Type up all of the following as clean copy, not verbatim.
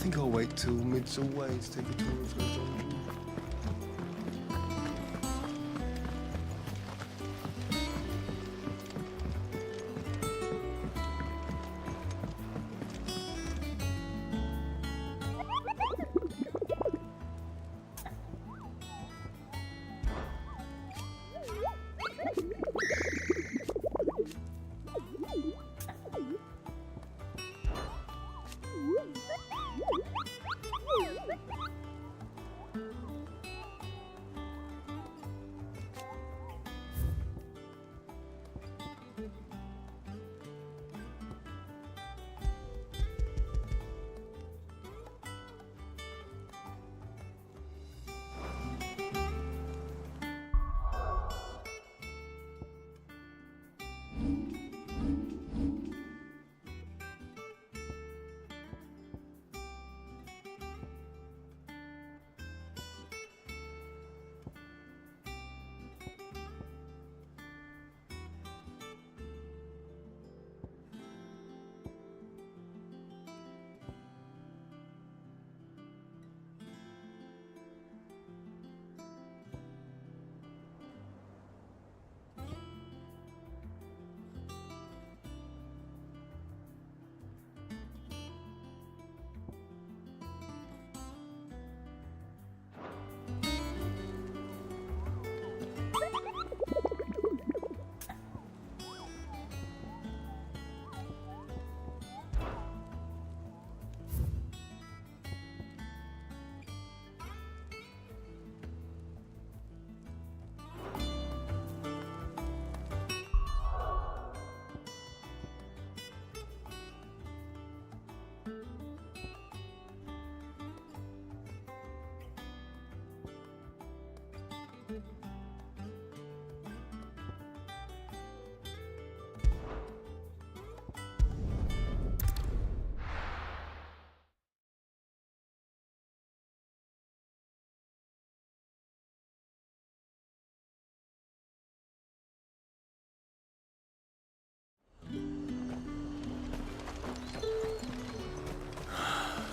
think I'll wait till mid's away to take a tour of those dungeons.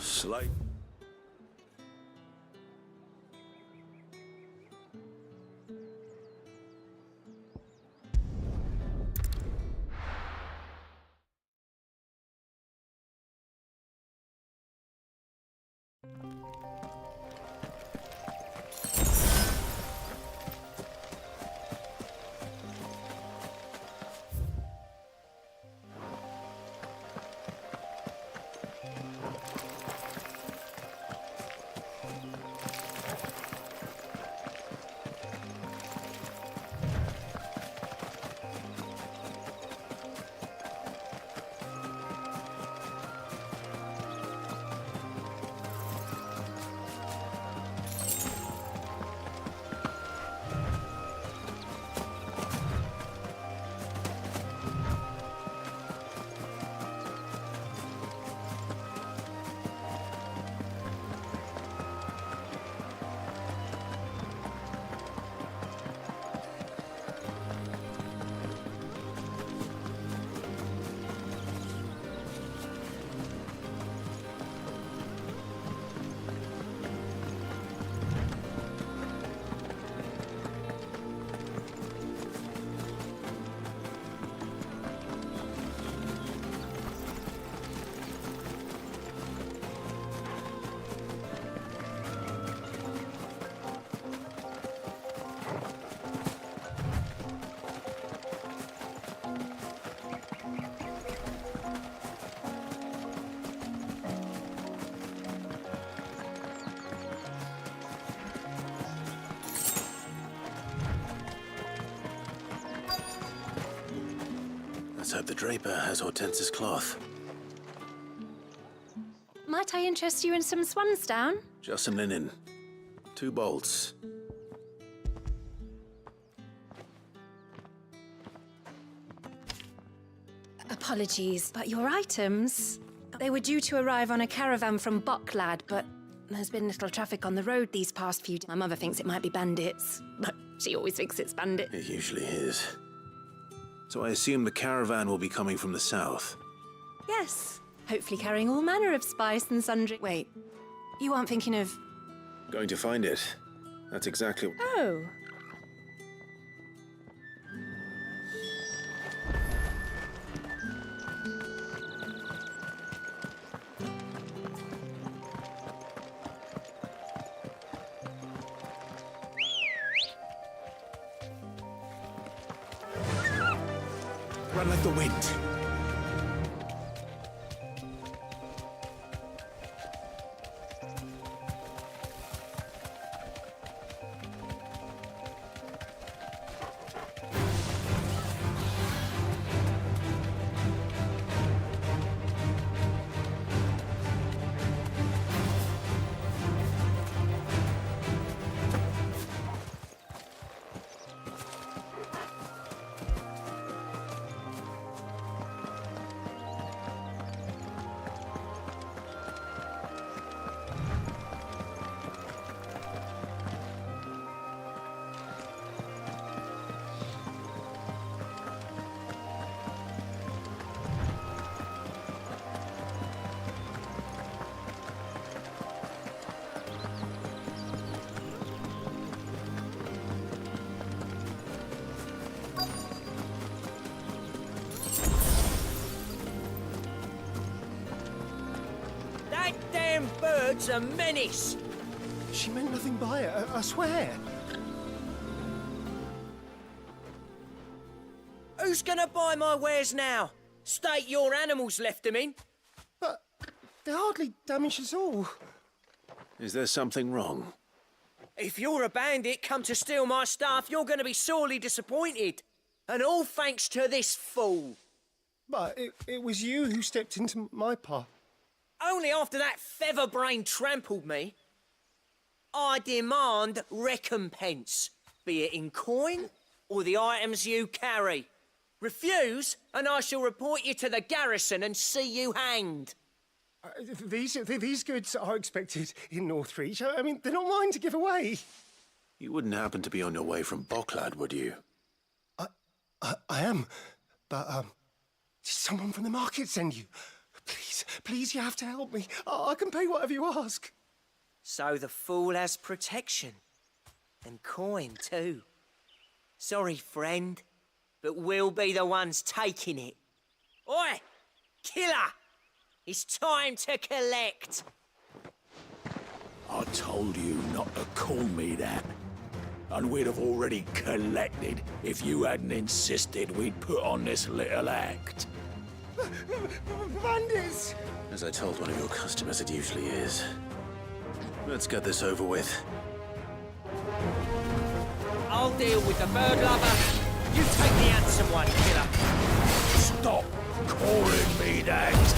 Slight. Let's hope the draper has Hortense's cloth. Might I interest you in some swansdown? Just some linen. 2 bolts. Apologies, but your items... They were due to arrive on a caravan from Bocklad, but there's been little traffic on the road these past few days. My mother thinks it might be bandits, but she always thinks it's bandits. It usually is. So I assume the caravan will be coming from the south. Yes. hopefully carrying all manner of spice and sundry. Wait, you aren't thinking of... Going to find it. That's exactly... Oh. Run like the wind. That damn bird's a menace! She meant nothing by it, I swear. Who's gonna buy my wares now? State your animals left them in. But they hardly damaged us all. Is there something wrong? If you're a bandit come to steal my stuff, you're gonna be sorely disappointed. And all thanks to this fool. But it was you who stepped into my path. Only after that featherbrain trampled me. I demand recompense, be it in coin or the items you carry. Refuse, and I shall report you to the garrison and see you hanged. These goods are expected in Northreach. I mean, they're not mine to give away. You wouldn't happen to be on your way from Bocklad, would you? I am, but did someone from the market send you? Please, you have to help me. I can pay whatever you ask. So the fool has protection. And coin, too. Sorry, friend, but we'll be the ones taking it. Oi! Killer! It's time to collect! I told you not to call me that. And we'd have already collected if you hadn't insisted we'd put on this little act. Bandits! As I told one of your customers, it usually is. Let's get this over with. I'll deal with the bird lover. You take the handsome one, killer. Stop calling me that.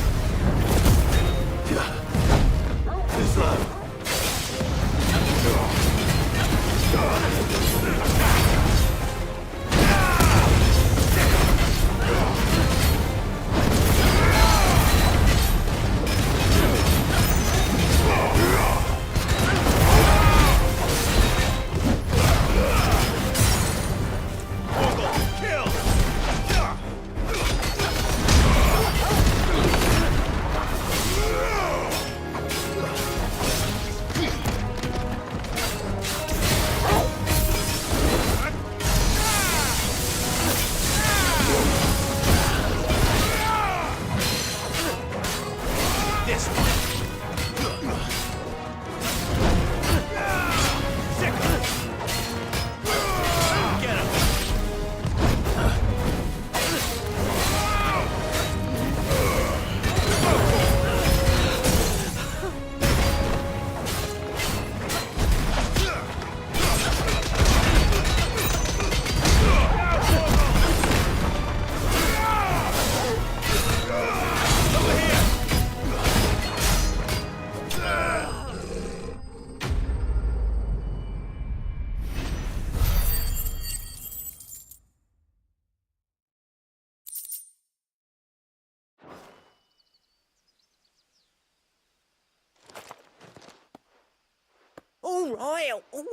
All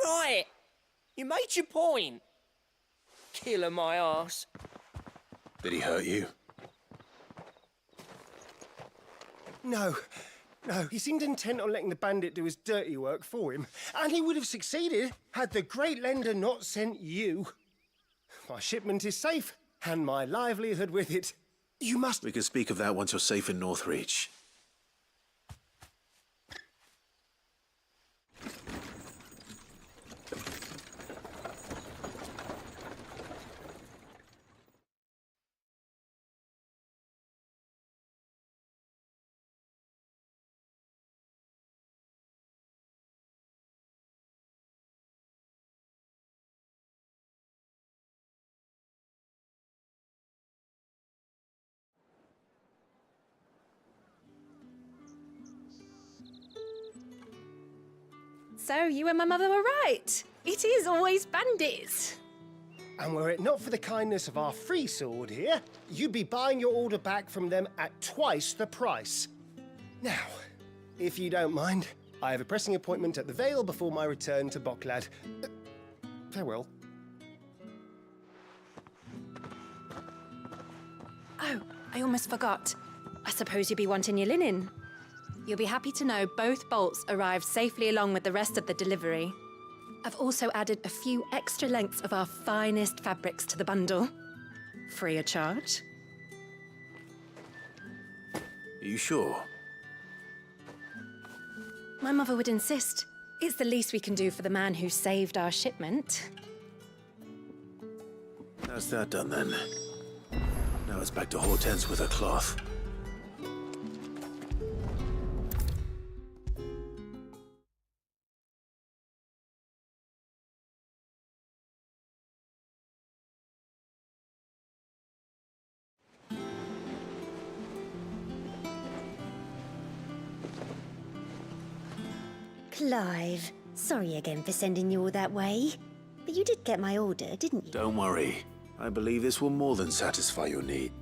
right. You made your point. Killer my arse. Did he hurt you? No. No, he seemed intent on letting the bandit do his dirty work for him. And he would have succeeded had the great lender not sent you. My shipment is safe, and my livelihood with it. You must... We can speak of that once you're safe in Northreach. So you and my mother were right. It is always bandits. And were it not for the kindness of our free sword here, you'd be buying your order back from them at twice the price. Now, if you don't mind, I have a pressing appointment at the Vale before my return to Bocklad. Farewell. Oh, I almost forgot. I suppose you'll be wanting your linen. You'll be happy to know both bolts arrived safely along with the rest of the delivery. I've also added a few extra lengths of our finest fabrics to the bundle. Free of charge. Are you sure? My mother would insist. It's the least we can do for the man who saved our shipment. That's that done then. Now it's back to Hortense with her cloth. Clive, sorry again for sending you all that way. But you did get my order, didn't you? Don't worry. I believe this will more than satisfy your need.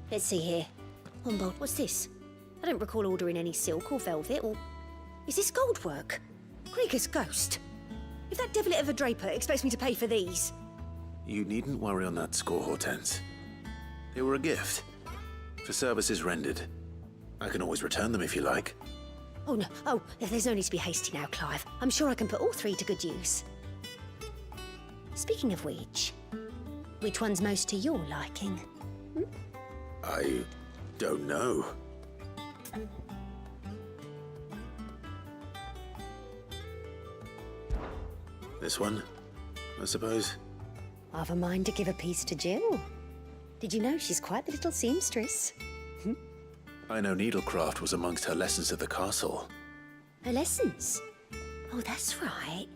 Let's see here. Humboldt, what's this? I don't recall ordering any silk or velvet or... Is this gold work? Krieger's ghost. If that devilit of a draper expects me to pay for these... You needn't worry on that score, Hortense. They were a gift. For services rendered. I can always return them if you like. Oh, no. Oh, there's no need to be hasty now, Clive. I'm sure I can put all three to good use. Speaking of which one's most to your liking? I don't know. This one, I suppose. I've a mind to give a piece to Jill. Did you know she's quite the little seamstress? I know needlecraft was amongst her lessons at the castle. Her lessons? Oh, that's right.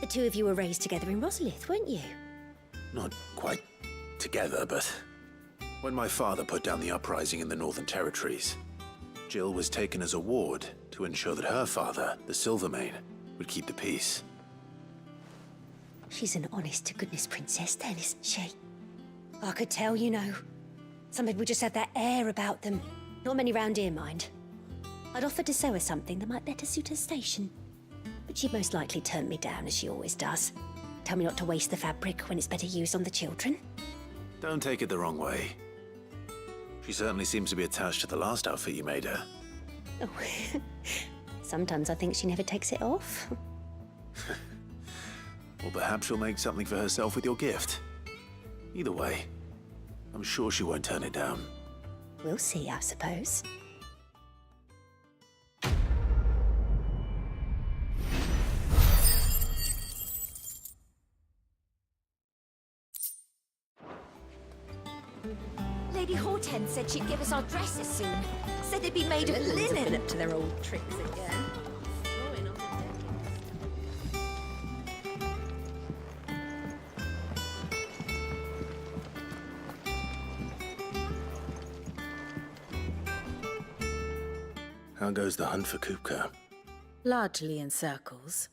The two of you were raised together in Rosalith, weren't you? Not quite together, but when my father put down the uprising in the Northern Territories, Jill was taken as a ward to ensure that her father, the Silvermane, would keep the peace. She's an honest-to-goodness princess then, isn't she? I could tell, you know. Some people just have that air about them. Not many round here, mind. I'd offered to sew her something that might better suit her station. But she'd most likely turn me down, as she always does. Tell me not to waste the fabric when it's better used on the children. Don't take it the wrong way. She certainly seems to be attached to the last outfit you made her. Oh, sometimes I think she never takes it off. Or perhaps she'll make something for herself with your gift. Either way, I'm sure she won't turn it down. We'll see, I suppose. Lady Hortense said she'd give us our dresses soon. Said they'd be made of linen. Up to their old tricks again. How goes the hunt for Kupka? Largely in circles.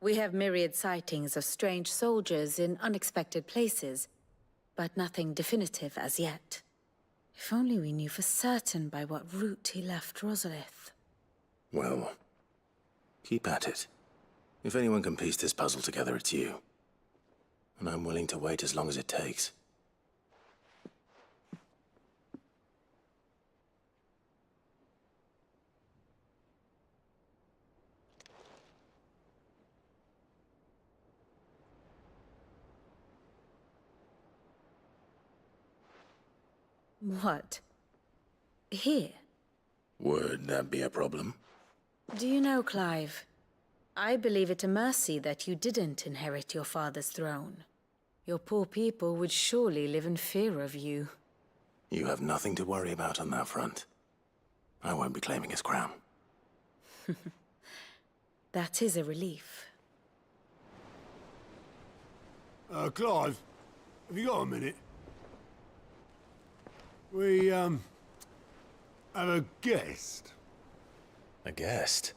We have myriad sightings of strange soldiers in unexpected places, but nothing definitive as yet. If only we knew for certain by what route he left Rosalith. Well, keep at it. If anyone can piece this puzzle together, it's you. And I'm willing to wait as long as it takes. What? Here? Would that be a problem? Do you know, Clive? I believe it a mercy that you didn't inherit your father's throne. Your poor people would surely live in fear of you. You have nothing to worry about on that front. I won't be claiming his crown. That is a relief. Clive, have you got a minute? We, have a guest. A guest?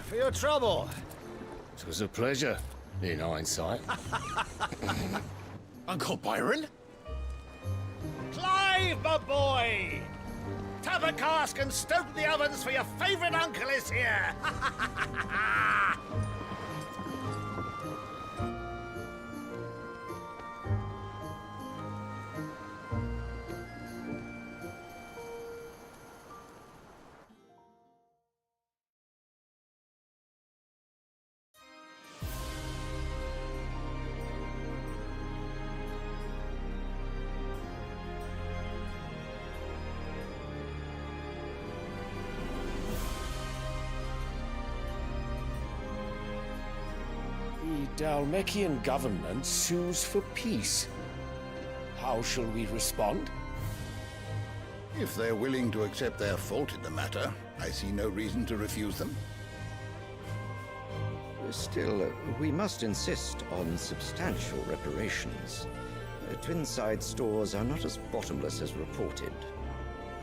For your trouble. It was a pleasure, in hindsight. Uncle Byron? Clive, my boy! Tap a cask and stoke the ovens for your favourite uncle is here! The Dalmekian government sues for peace. How shall we respond? If they're willing to accept their fault in the matter, I see no reason to refuse them. Still, we must insist on substantial reparations. Twinside stores are not as bottomless as reported.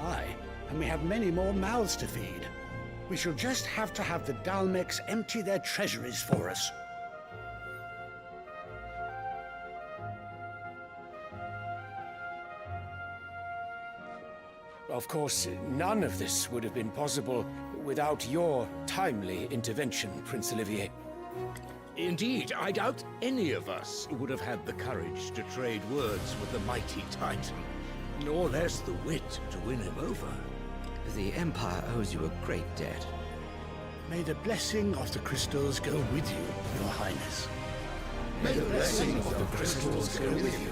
Aye, and we have many more mouths to feed. We shall just have to have the Dalmecs empty their treasuries for us. Of course, none of this would have been possible without your timely intervention, Prince Olivier. Indeed, I doubt any of us would have had the courage to trade words with the mighty Titan, nor less the wit to win him over. The Empire owes you a great debt. May the blessing of the crystals go with you, Your Highness. May the blessing of the crystals go with you.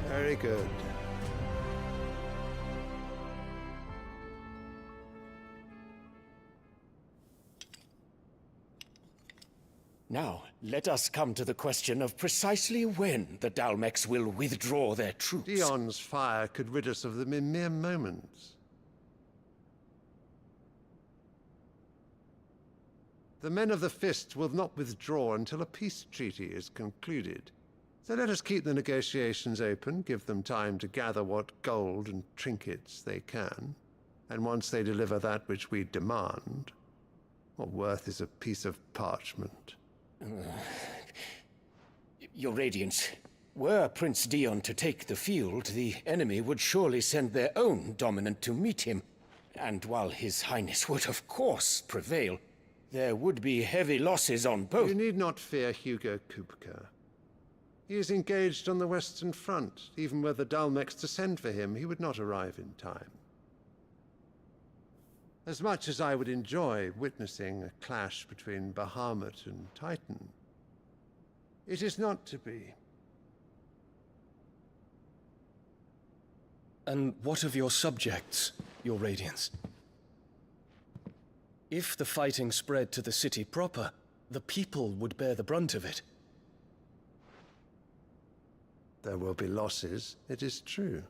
Very good. Now, let us come to the question of precisely when the Dalmecs will withdraw their troops. Dion's fire could rid us of them in mere moments. The men of the Fist will not withdraw until a peace treaty is concluded. So let us keep the negotiations open, give them time to gather what gold and trinkets they can. And once they deliver that which we demand, what worth is a piece of parchment? Your Radiance, were Prince Dion to take the field, the enemy would surely send their own dominant to meet him. And while His Highness would of course prevail, there would be heavy losses on both. You need not fear Hugo Kupka. He is engaged on the Western Front. Even were the Dalmecs to send for him, he would not arrive in time. As much as I would enjoy witnessing a clash between Bahamut and Titan, it is not to be. And what of your subjects, Your Radiance? If the fighting spread to the city proper, the people would bear the brunt of it. There will be losses, it is true.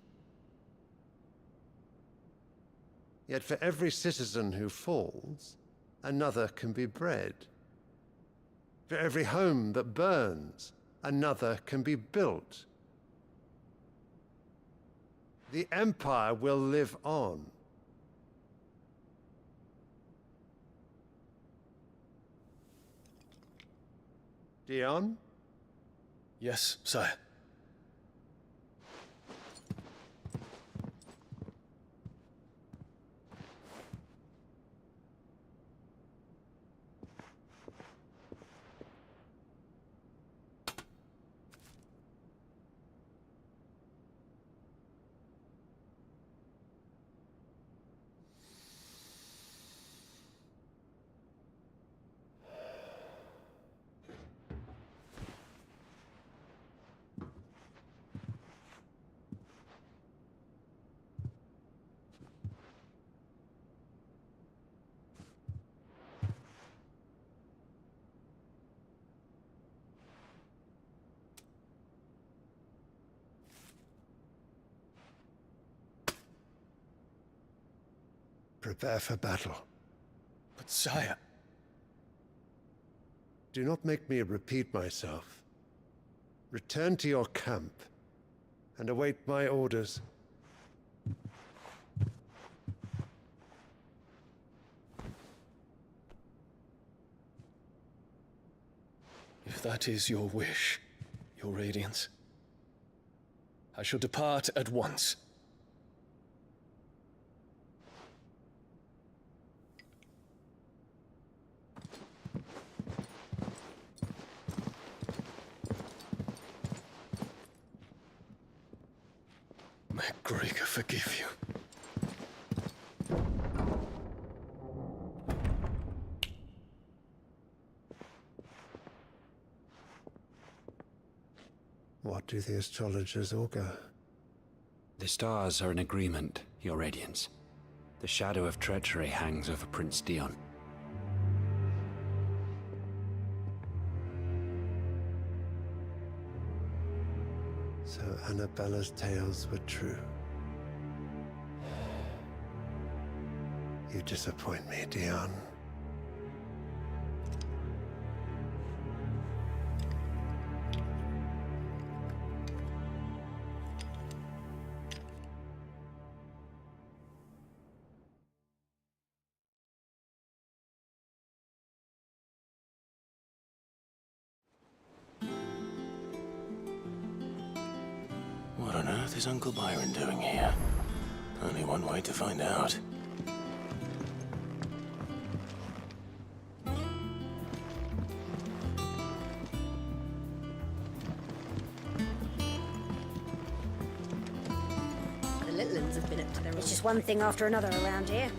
Yet for every citizen who falls, another can be bred. For every home that burns, another can be built. The Empire will live on. Dion? Yes, sire. prepare for battle. But sire... Do not make me repeat myself. Return to your camp and await my orders. If that is your wish, Your Radiance, I shall depart at once. May Gregor forgive you. What do the astrologers augur? The stars are in agreement, Your Radiance. The shadow of treachery hangs over Prince Dion. So Annabella's tales were true. You disappoint me, Dion. What on earth is Uncle Byron doing here? Only one way to find out. The little ones have been up to their... It's just one thing after another around here.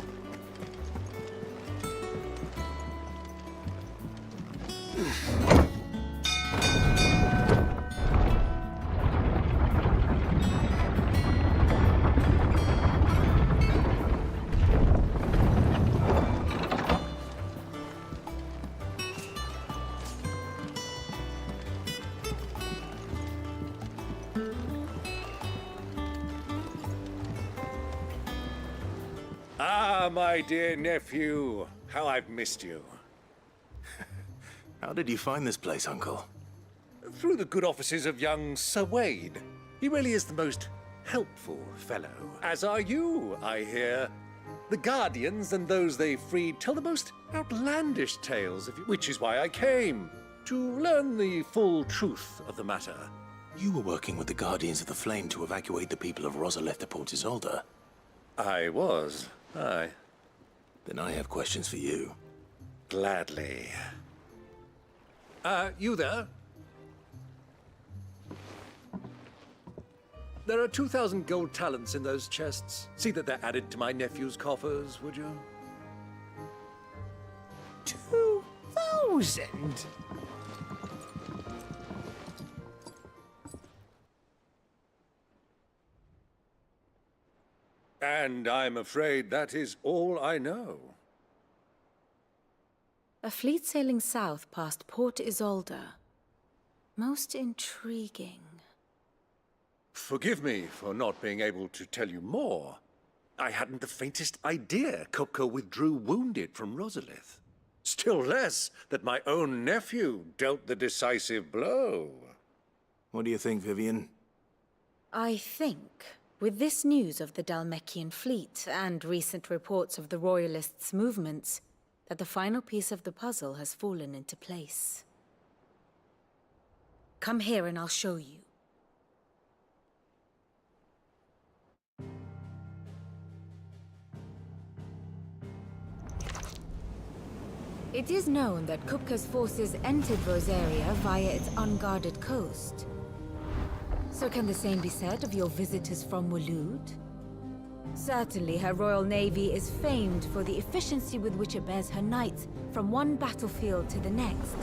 Ah, my dear nephew. How I've missed you. How did you find this place, Uncle? Through the good offices of young Sir Wade. He really is the most helpful fellow. As are you, I hear. The Guardians and those they freed tell the most outlandish tales of you, which is why I came, to learn the full truth of the matter. You were working with the Guardians of the Flame to evacuate the people of Rosalith to Port Isolde. I was, aye. Then I have questions for you. Gladly. You there? There are 2,000 gold talents in those chests. See that they're added to my nephew's coffers, would you? 2,000? And I'm afraid that is all I know. A fleet sailing south past Port Isolde. Most intriguing. Forgive me for not being able to tell you more. I hadn't the faintest idea Kupka withdrew wounded from Rosalith. Still less that my own nephew dealt the decisive blow. What do you think, Vivian? I think, with this news of the Dhalmekian fleet and recent reports of the Royalists' movements, that the final piece of the puzzle has fallen into place. Come here and I'll show you. It is known that Kupka's forces entered Rosaria via its unguarded coast. So can the same be said of your visitors from Waloed? Certainly her Royal Navy is famed for the efficiency with which it bears her knights from one battlefield to the next.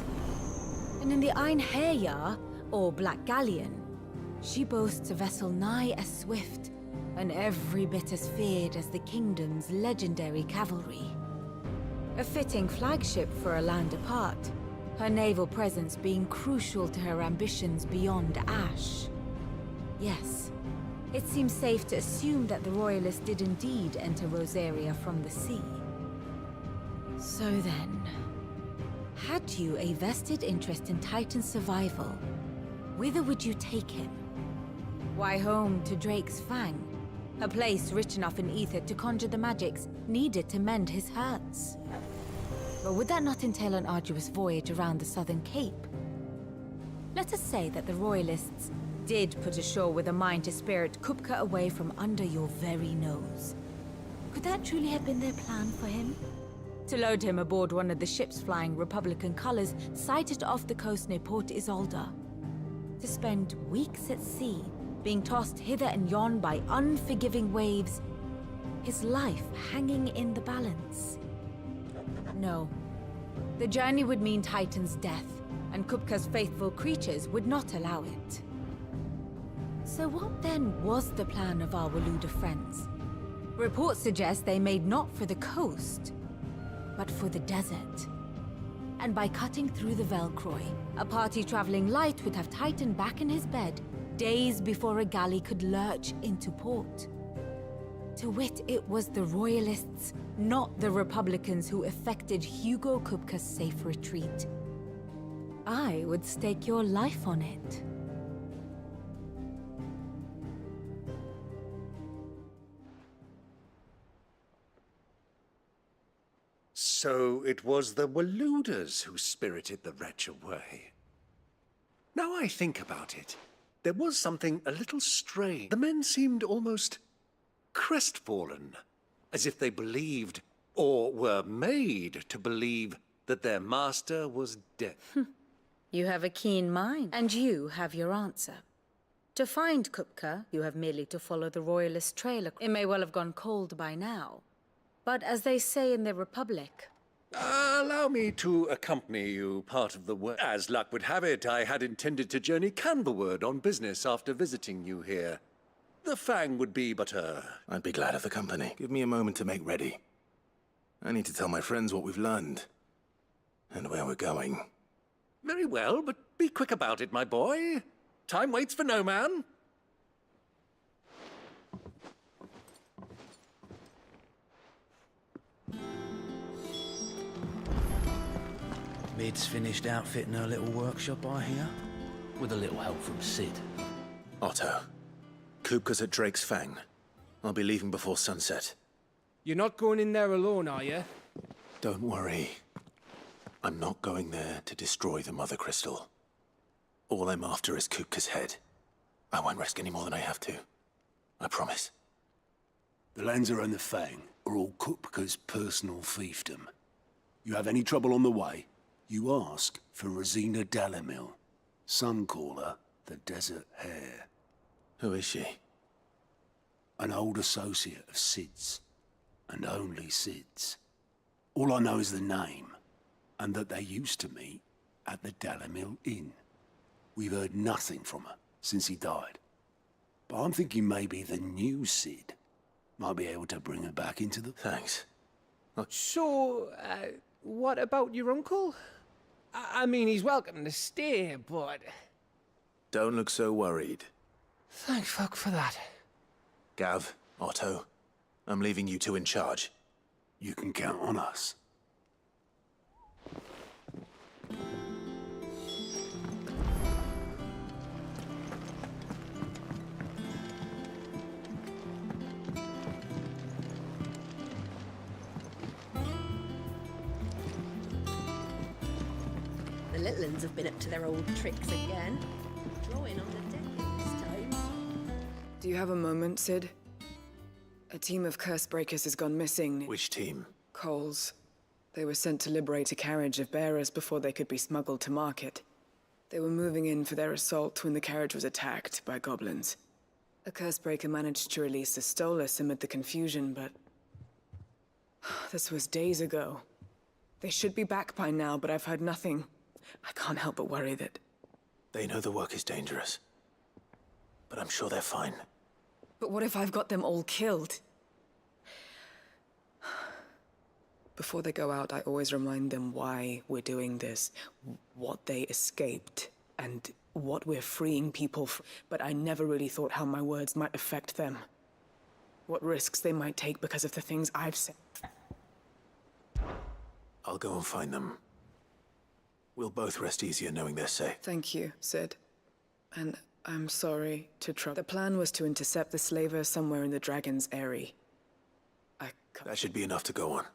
And in the Einherjar, or Black Galleon, she boasts a vessel nigh as swift and every bit as feared as the kingdom's legendary cavalry. A fitting flagship for a land apart, her naval presence being crucial to her ambitions beyond Ash. Yes, it seems safe to assume that the Royalists did indeed enter Rosaria from the sea. So then, had you a vested interest in Titan's survival, whither would you take him? Why home to Drake's Fang, a place rich enough in ether to conjure the magics needed to mend his hurts? But would that not entail an arduous voyage around the southern cape? Let us say that the Royalists did put ashore with a mind to spirit Kupka away from under your very nose. Could that truly have been their plan for him? To load him aboard one of the ships flying Republican colors sighted off the coast near Port Isolde? To spend weeks at sea, being tossed hither and yon by unforgiving waves, his life hanging in the balance? No. The journey would mean Titan's death, and Kupka's faithful creatures would not allow it. So what then was the plan of our Waluda friends? Reports suggest they made not for the coast, but for the desert. And by cutting through the Velcroy, a party traveling light would have Titan back in his bed days before a galley could lurch into port. To wit, it was the Royalists, not the Republicans, who effected Hugo Kupka's safe retreat. I would stake your life on it. So it was the Waludas who spirited the wretch away. Now I think about it, there was something a little strange. The men seemed almost crestfallen, as if they believed, or were made to believe, that their master was dead. You have a keen mind, and you have your answer. To find Kupka, you have merely to follow the Royalist trail. It may well have gone cold by now, but as they say in the Republic... Allow me to accompany you part of the way. As luck would have it, I had intended to journey Canberward on business after visiting you here. The Fang would be but a... I'd be glad of the company. Give me a moment to make ready. I need to tell my friends what we've learned. And where we're going. Very well, but be quick about it, my boy. Time waits for no man. Mid's finished outfitting her little workshop, I hear. With a little help from Sid. Otto, Kupka's at Drake's Fang. I'll be leaving before sunset. You're not going in there alone, are you? Don't worry. I'm not going there to destroy the Mother Crystal. All I'm after is Kupka's head. I won't risk any more than I have to. I promise. The Lanza and the Fang are all Kupka's personal fiefdom. You have any trouble on the way, you ask for Rosina Dalamil. Some call her the Desert Hare. Who is she? An old associate of Sid's, and only Sid's. All I know is the name, and that they used to meet at the Dalamil Inn. We've heard nothing from her since he died. But I'm thinking maybe the new Sid might be able to bring her back into the... Thanks. So, what about your uncle? I mean, he's welcome to stay, but... Don't look so worried. Thank fuck for that. Gav, Otto, I'm leaving you two in charge. You can count on us. The little uns have been up to their old tricks again. Drawing on the deck this time. Do you have a moment, Sid? A team of curse breakers has gone missing. Which team? Coles. They were sent to liberate a carriage of bearers before they could be smuggled to market. They were moving in for their assault when the carriage was attacked by goblins. A curse breaker managed to release a Stolas amid the confusion, but... this was days ago. They should be back by now, but I've heard nothing. I can't help but worry that... They know the work is dangerous. But I'm sure they're fine. But what if I've got them all killed? Before they go out, I always remind them why we're doing this, what they escaped, and what we're freeing people from. But I never really thought how my words might affect them. What risks they might take because of the things I've said. I'll go and find them. We'll both rest easier knowing they're safe. Thank you, Sid. And I'm sorry to trouble. The plan was to intercept the slaver somewhere in the Dragon's Eyrie. That should be enough to go on.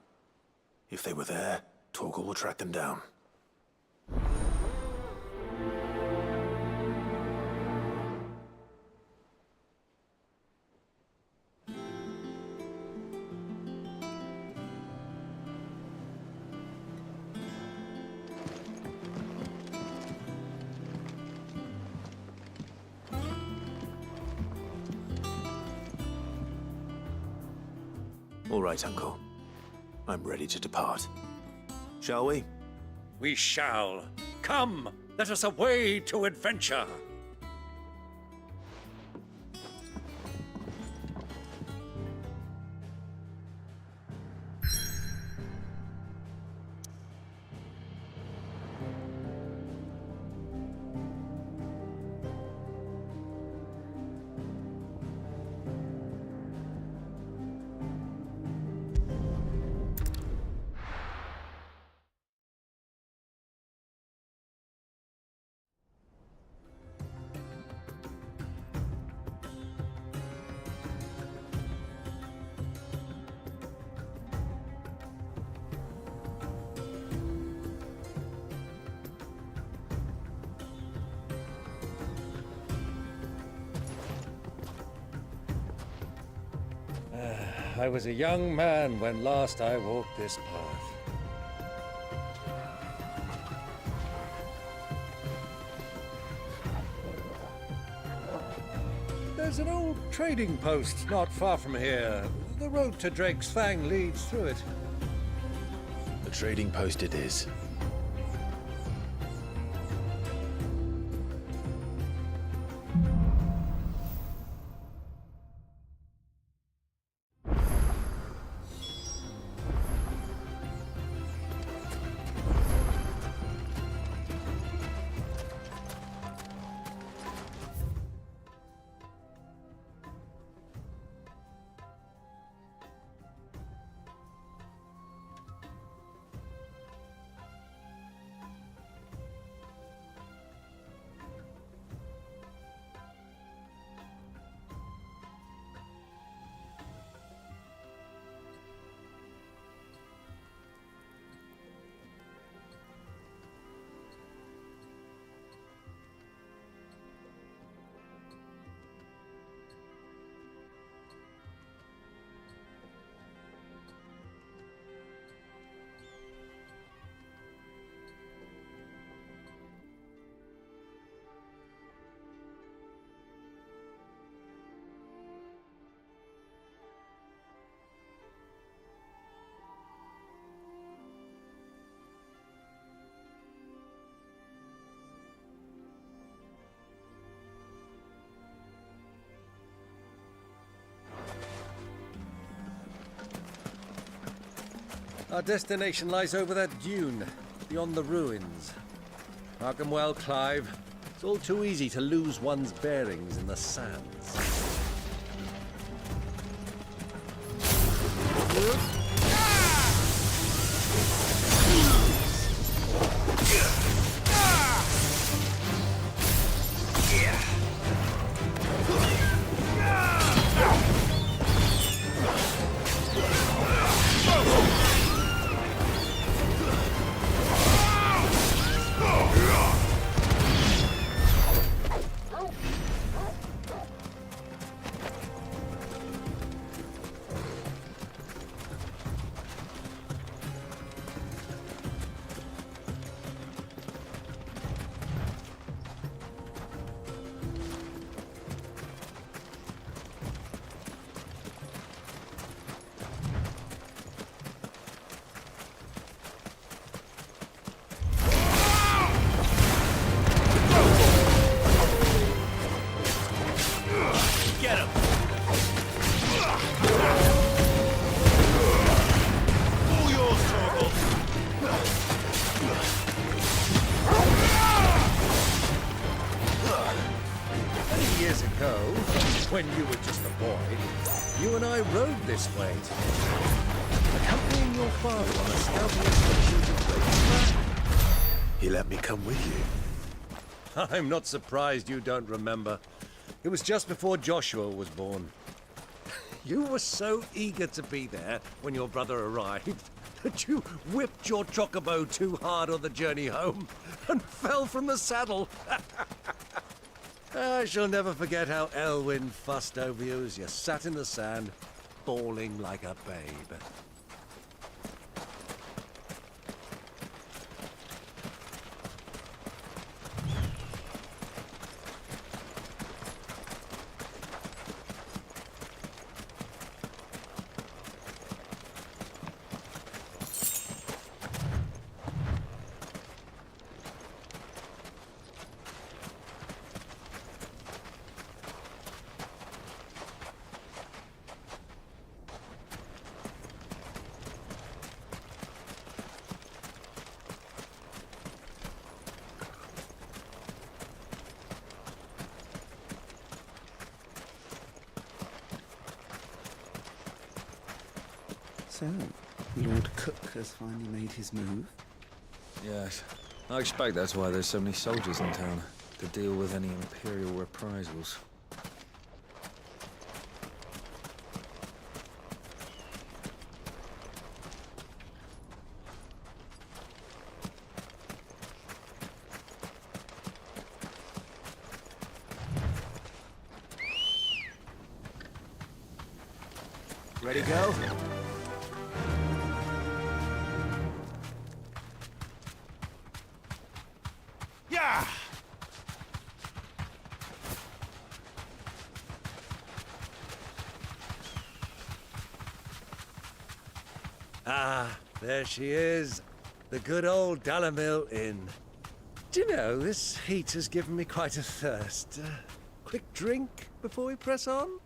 If they were there, Torgal will track them down. All right, Uncle. I'm ready to depart. Shall we? We shall. Come, let us away to adventure. I was a young man when last I walked this path. There's an old trading post not far from here. The road to Drake's Fang leads through it. The trading post it is. Our destination lies over that dune, beyond the ruins. Mark 'em well, Clive. It's all too easy to lose one's bearings in the sands. this way. Accompanying your father on a scouting expedition to Great. He let me come with you. I'm not surprised you don't remember. It was just before Joshua was born. You were so eager to be there when your brother arrived that you whipped your chocobo too hard on the journey home and fell from the saddle. I shall never forget how Elwyn fussed over you as you sat in the sand, bawling like a babe. So, Lord Cook has finally made his move? Yes. I expect that's why there's so many soldiers in town, to deal with any Imperial reprisals. Ready, go? Yeah! Ah, there she is. The good old Dalamil Inn. Do you know, this heat has given me quite a thirst. Quick drink before we press on?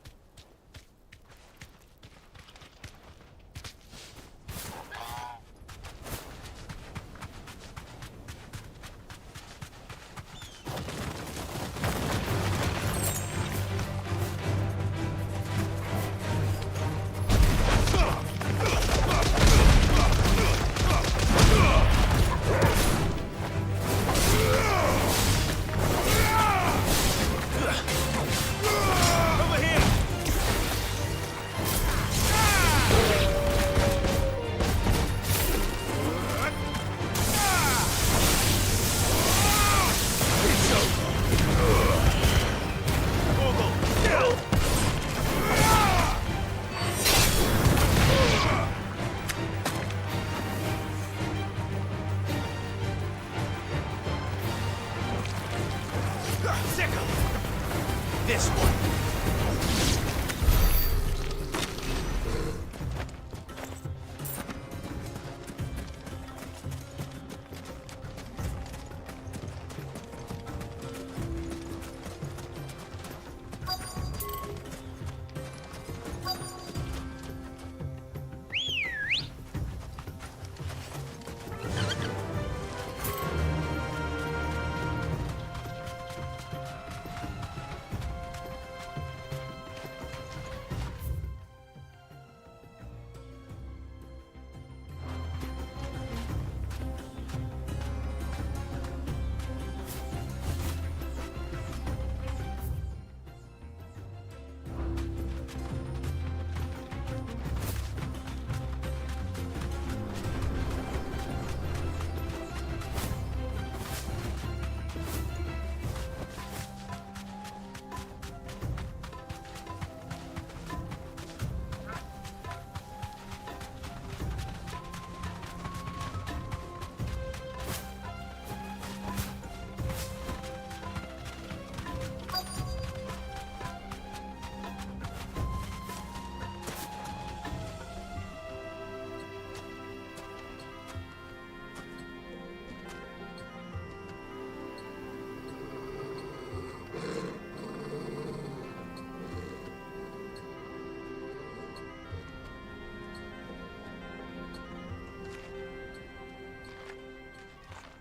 This one.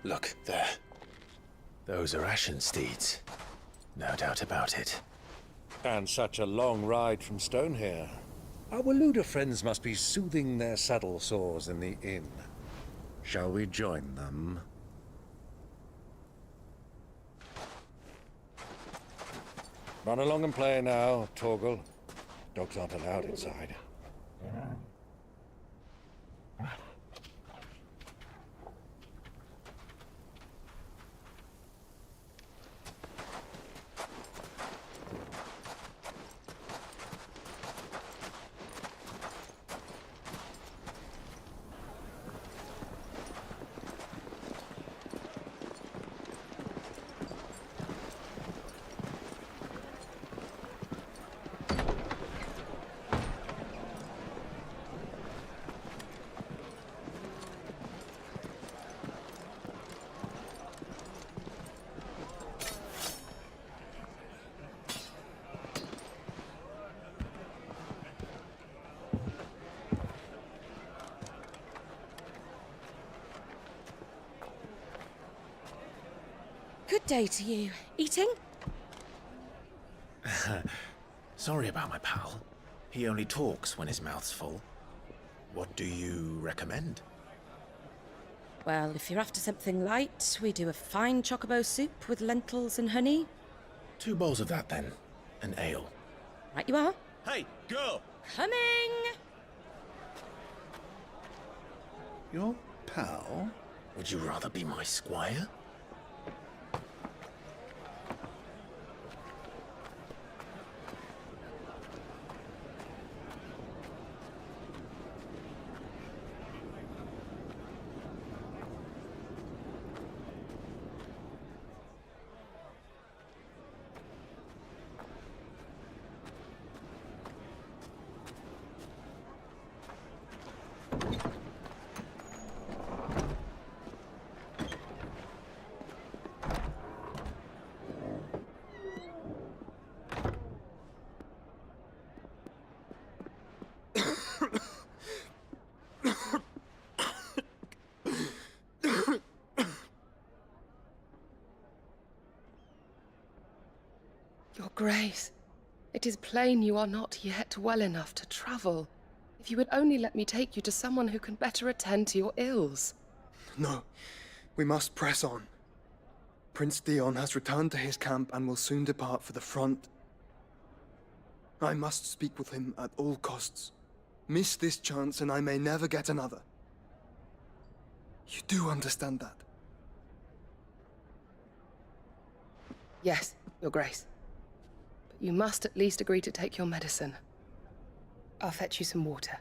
Look, there. Those are Ashen steeds. No doubt about it. And such a long ride from Stonehair. Our Luda friends must be soothing their saddle sores in the inn. Shall we join them? Run along and play now, Torgal. Dogs aren't allowed inside. Good day to you. Eating? Sorry about my pal. He only talks when his mouth's full. What do you recommend? Well, if you're after something light, we do a fine chocobo soup with lentils and honey. 2 bowls of that, then. An ale. Right you are. Hey, go! Coming! Your pal? Would you rather be my squire? Your Grace, it is plain you are not yet well enough to travel. If you would only let me take you to someone who can better attend to your ills. No, we must press on. Prince Dion has returned to his camp and will soon depart for the front. I must speak with him at all costs. Miss this chance and I may never get another. You do understand that? Yes, Your Grace. But you must at least agree to take your medicine. I'll fetch you some water.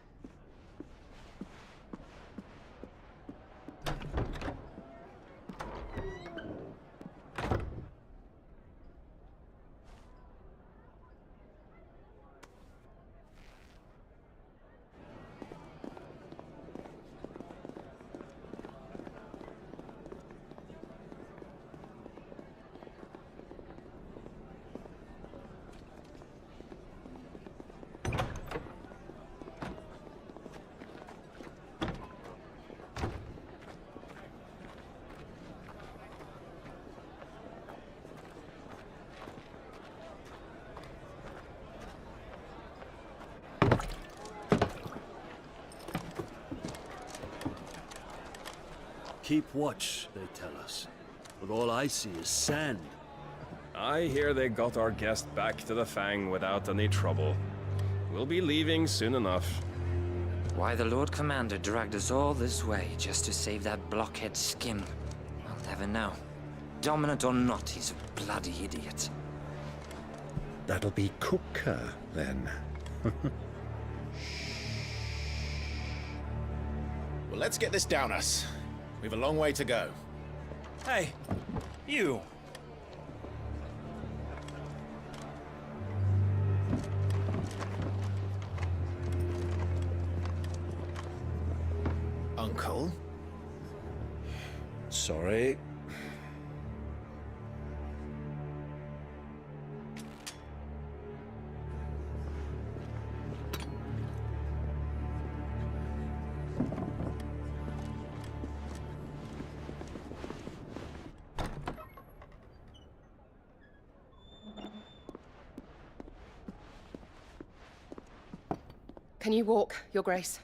Keep watch, they tell us. But all I see is sand. I hear they got our guest back to the Fang without any trouble. We'll be leaving soon enough. Why the Lord Commander dragged us all this way just to save that blockhead Skim, I'll never know. Dominant or not, he's a bloody idiot. That'll be Cooker, then. Well, let's get this down us. We've a long way to go. Hey, you. Uncle? Sorry. Can you walk, Your Grace?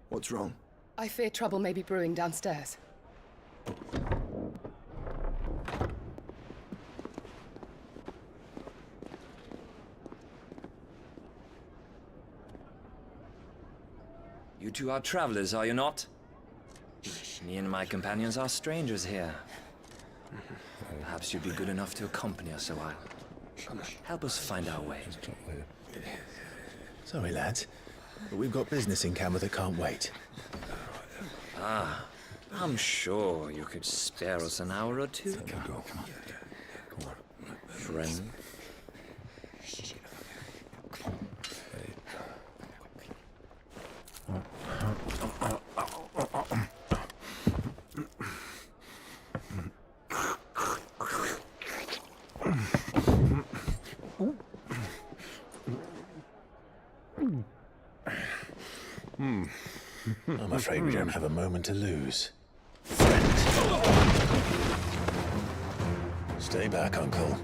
What's wrong? I fear trouble may be brewing downstairs. You two are travelers, are you not? Me and my companions are strangers here. Perhaps you'd be good enough to accompany us a while. Help us find our way. Sorry, lads, but we've got business in camera that can't wait. Ah, I'm sure you could spare us an hour or two. Come on. Friend. I'm afraid we don't have a moment to lose. Stay back, Uncle.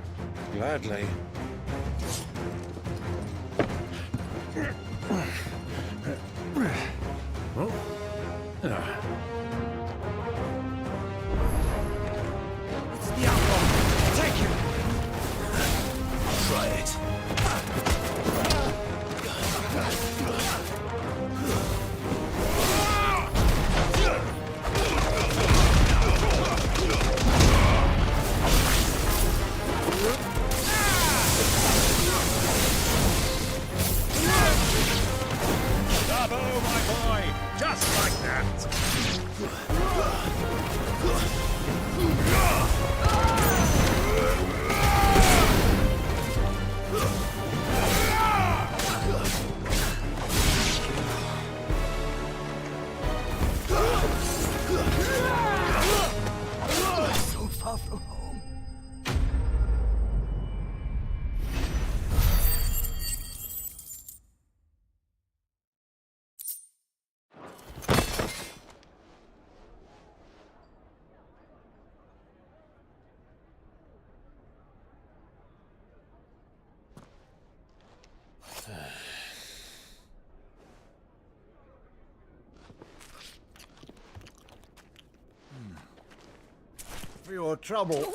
Gladly. It's the outlaw! Take him! Try it. Bravo, my boy! Just like that! So far from home. For your trouble.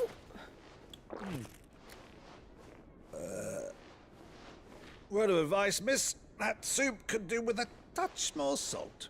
Word of advice, miss. That soup could do with a touch more salt.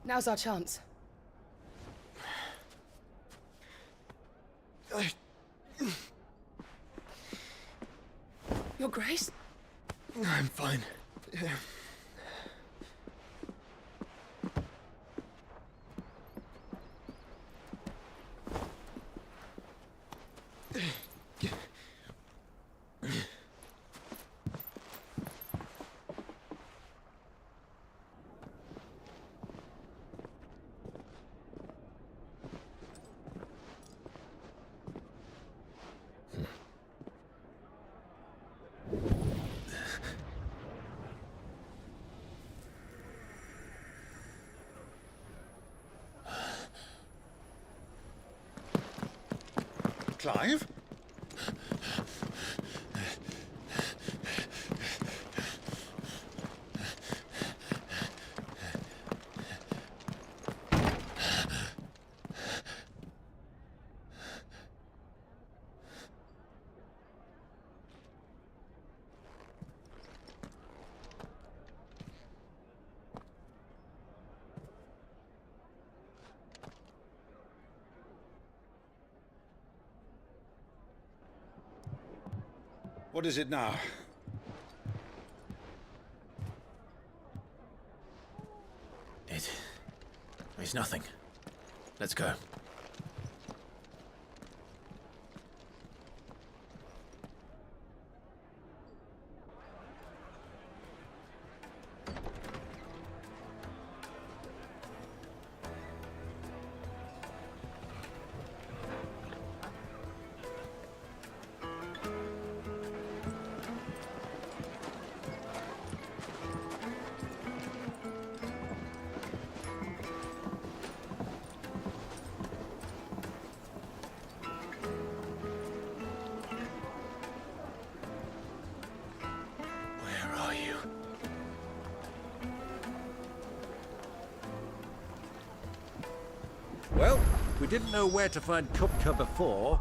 Now's our chance. Your Grace? I'm fine. Clive? What is it now? It's nothing. Let's go. Well, we didn't know where to find Kupka before.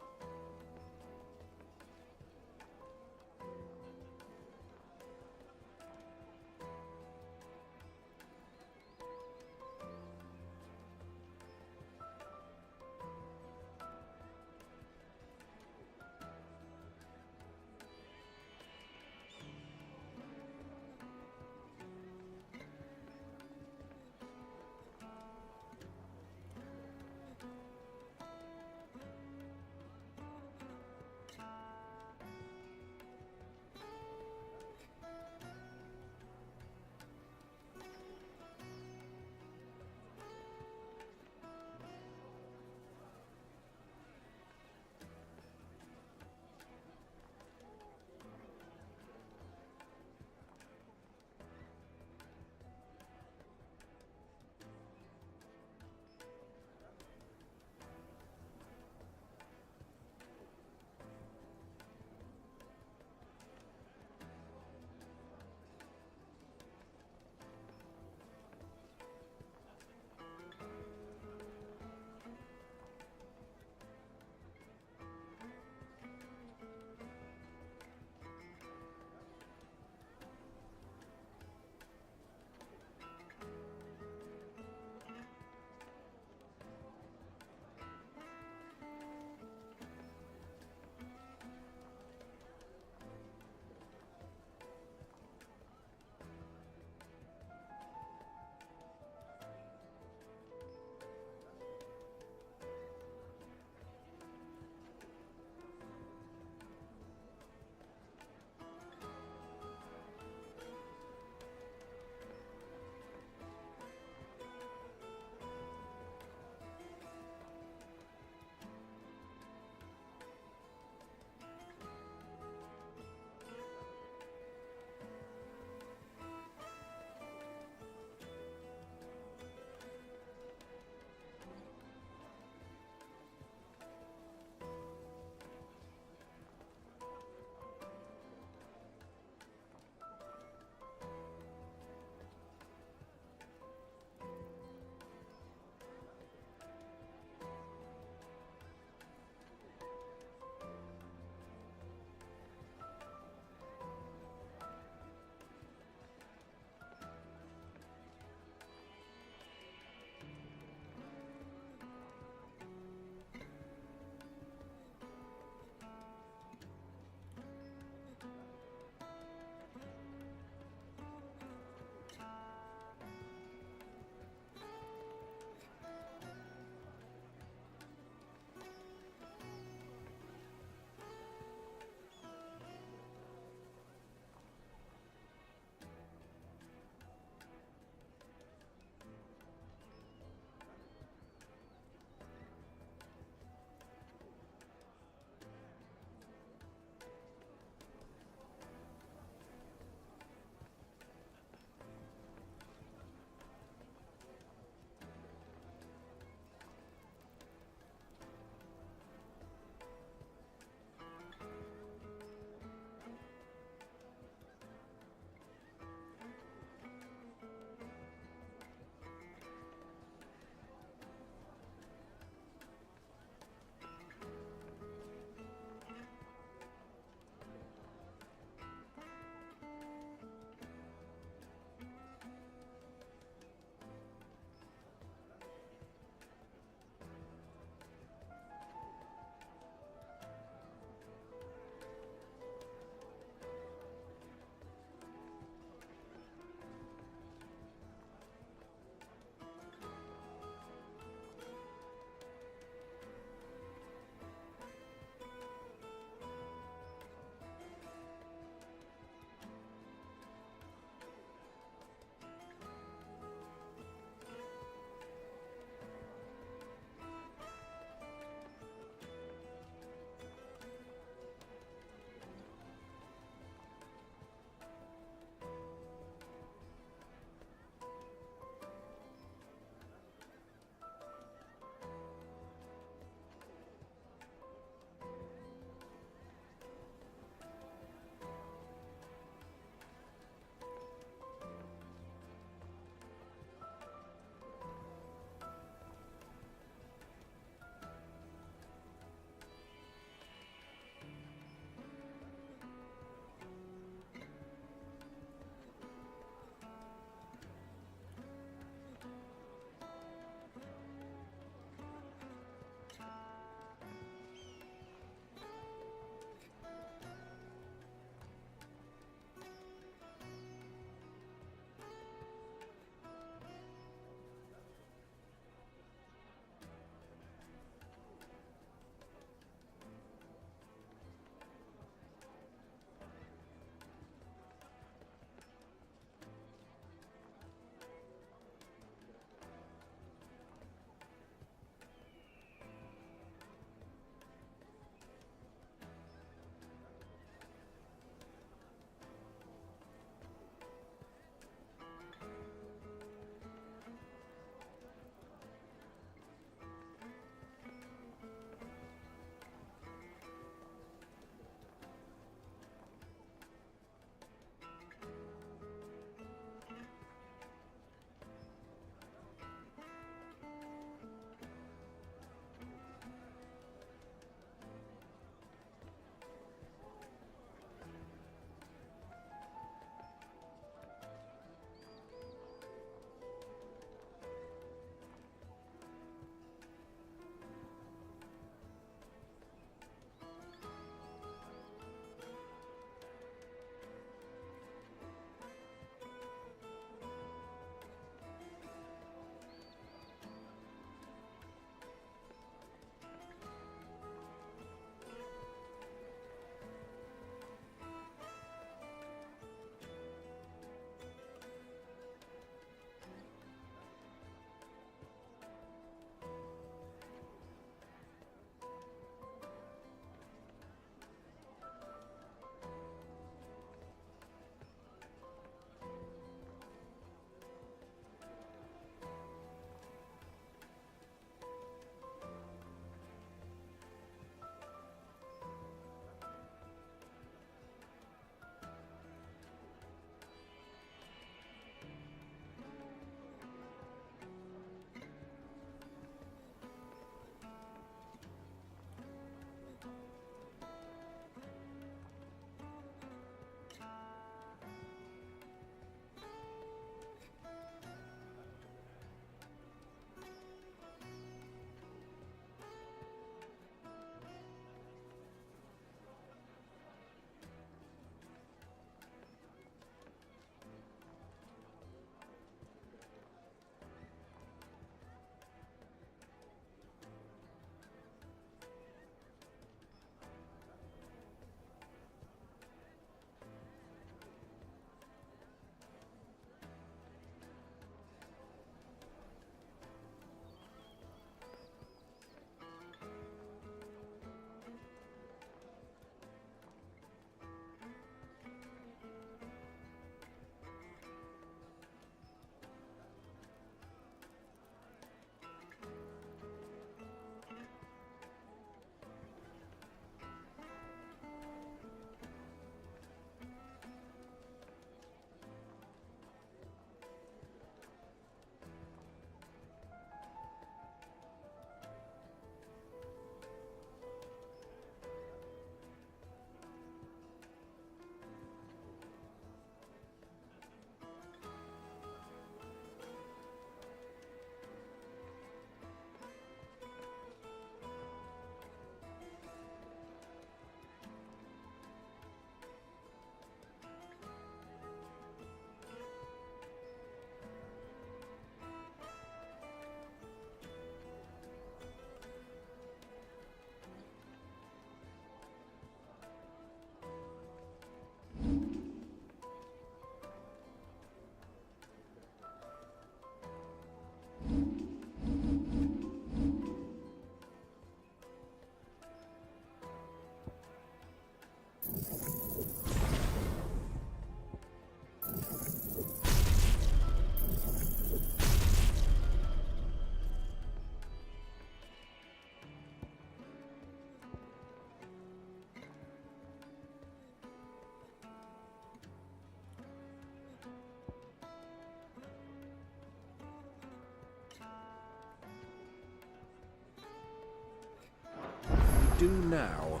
do now?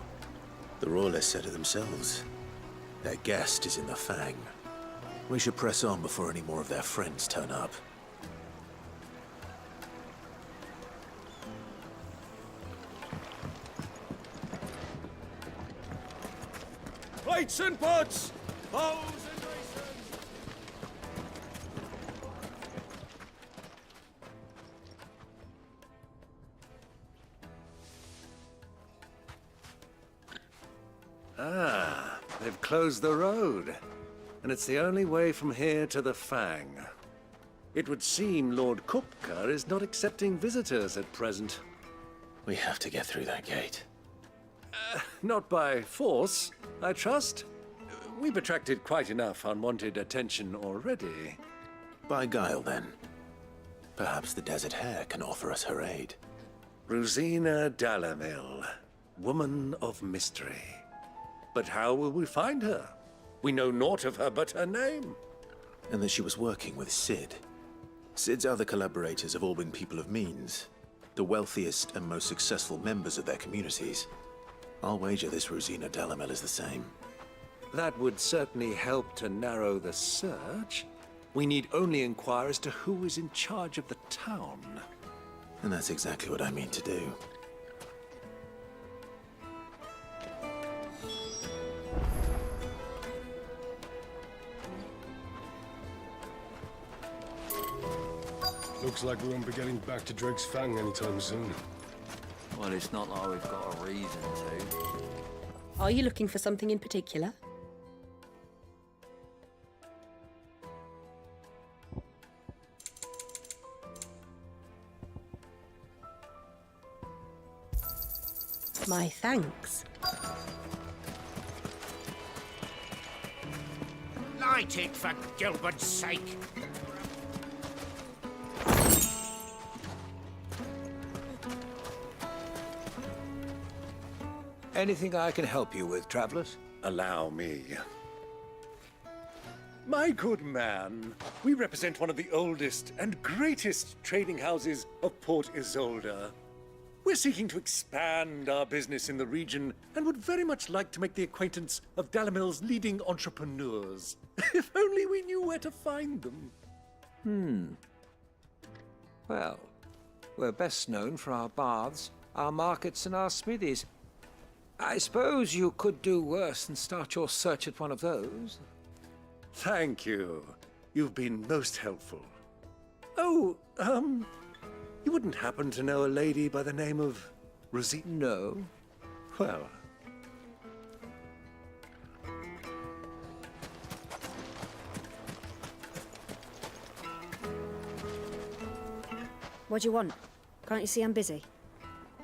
The Royalists said it themselves. Their guest is in the Fang. We should press on before any more of their friends turn up. Plates and pots! Bows and races! Ah, they've closed the road. And it's the only way from here to the Fang. It would seem Lord Kupka is not accepting visitors at present. We have to get through that gate. Not by force, I trust. We've attracted quite enough unwanted attention already. By guile, then. Perhaps the Desert Hare can offer us her aid. Rosina Dalamil, woman of mystery. But how will we find her? We know naught of her but her name. And that she was working with Sid. Sid's other collaborators have all been people of means, the wealthiest and most successful members of their communities. I'll wager this Rosina Dalamel is the same. That would certainly help to narrow the search. We need only inquire as to who is in charge of the town. And that's exactly what I mean to do. Looks like we won't be getting back to Drake's Fang anytime soon. Well, it's not like we've got a reason to. Are you looking for something in particular? My thanks. Light it, for Gilbert's sake. Anything I can help you with, travelers? Allow me. My good man, we represent one of the oldest and greatest trading houses of Port Isolde. We're seeking to expand our business in the region and would very much like to make the acquaintance of Dalamil's leading entrepreneurs. If only we knew where to find them. Well, we're best known for our baths, our markets, and our smithies. I suppose you could do worse than start your search at one of those. Thank you. You've been most helpful. Oh, you wouldn't happen to know a lady by the name of Rosina? No. Well. What do you want? Can't you see I'm busy?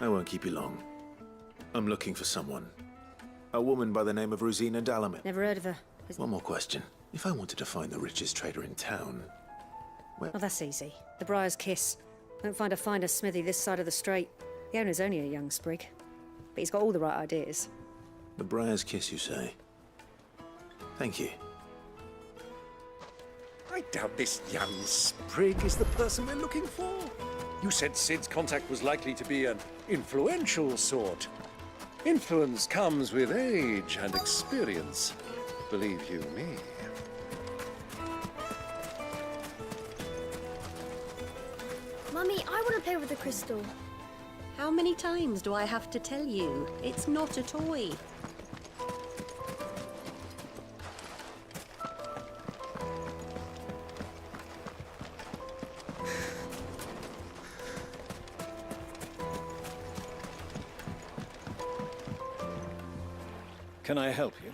I won't keep you long. I'm looking for someone. A woman by the name of Rosina Dalamil. Never heard of her. One more question. If I wanted to find the richest trader in town, where... Oh, that's easy. The Briar's Kiss. Won't find a finer smithy this side of the strait. The owner's only a young sprig. But he's got all the right ideas. The Briar's Kiss, you say? Thank you. I doubt this young sprig is the person we're looking for. You said Sid's contact was likely to be an influential sort. Influence comes with age and experience, believe you me. Mummy, I want to play with the crystal. How many times do I have to tell you? It's not a toy. Can I help you?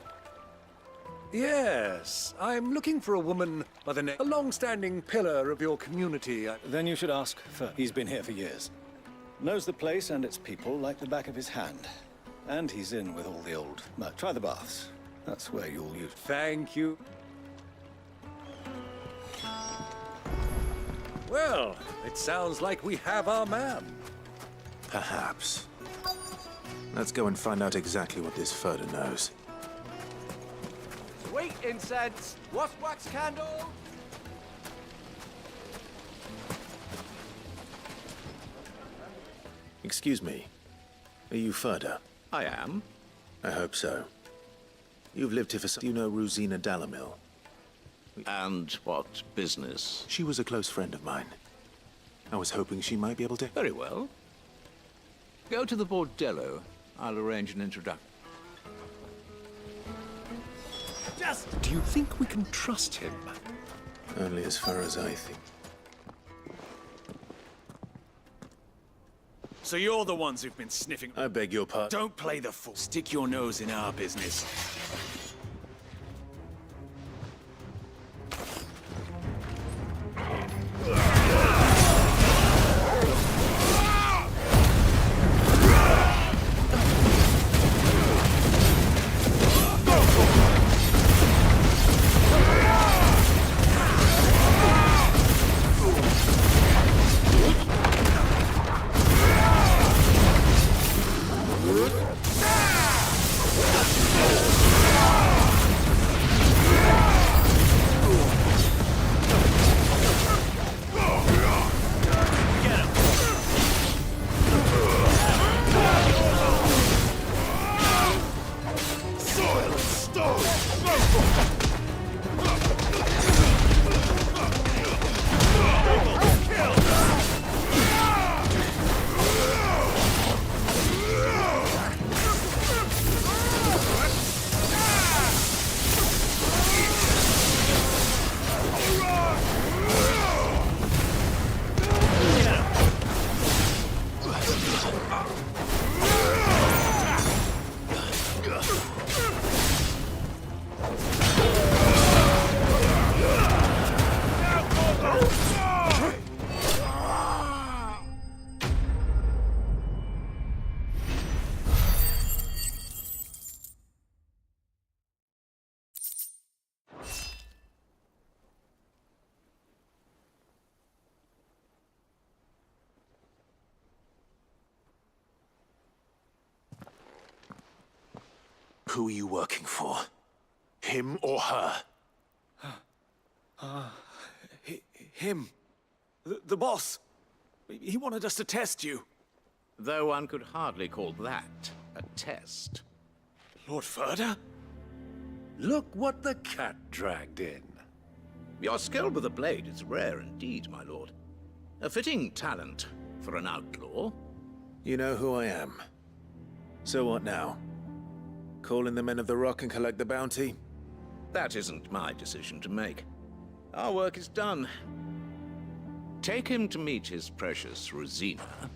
Yes, I'm looking for a woman by the name... A long-standing pillar of your community. Then you should ask for... He's been here for years. Knows the place and its people like the back of his hand. And he's in with all the old... try the baths. That's where you'll use... Thank you. Well, it sounds like we have our man. Perhaps. Let's go and find out exactly what this Furder knows. Sweet incense! What's wax candle? Excuse me. Are you Furder? I am. I hope so. You've lived here for some... Do you know Rosina Dalamil? And what business? She was a close friend of mine. I was hoping she might be able to... Very well. Go to the bordello. I'll arrange an introduction. Do you think we can trust him? Only as far as I think. So you're the ones who've been sniffing... I beg your pardon. Don't play the fool. Stick your nose in our business. Who are you working for? Him or her? Him. The boss. He wanted us to test you. Though one could hardly call that a test. Lord Ferda? Look what the cat dragged in. Your skill with the blade is rare indeed, my lord. A fitting talent for an outlaw. You know who I am. So what now? Call in the Men of the Rock and collect the bounty? That isn't my decision to make. Our work is done. Take him to meet his precious Rosina.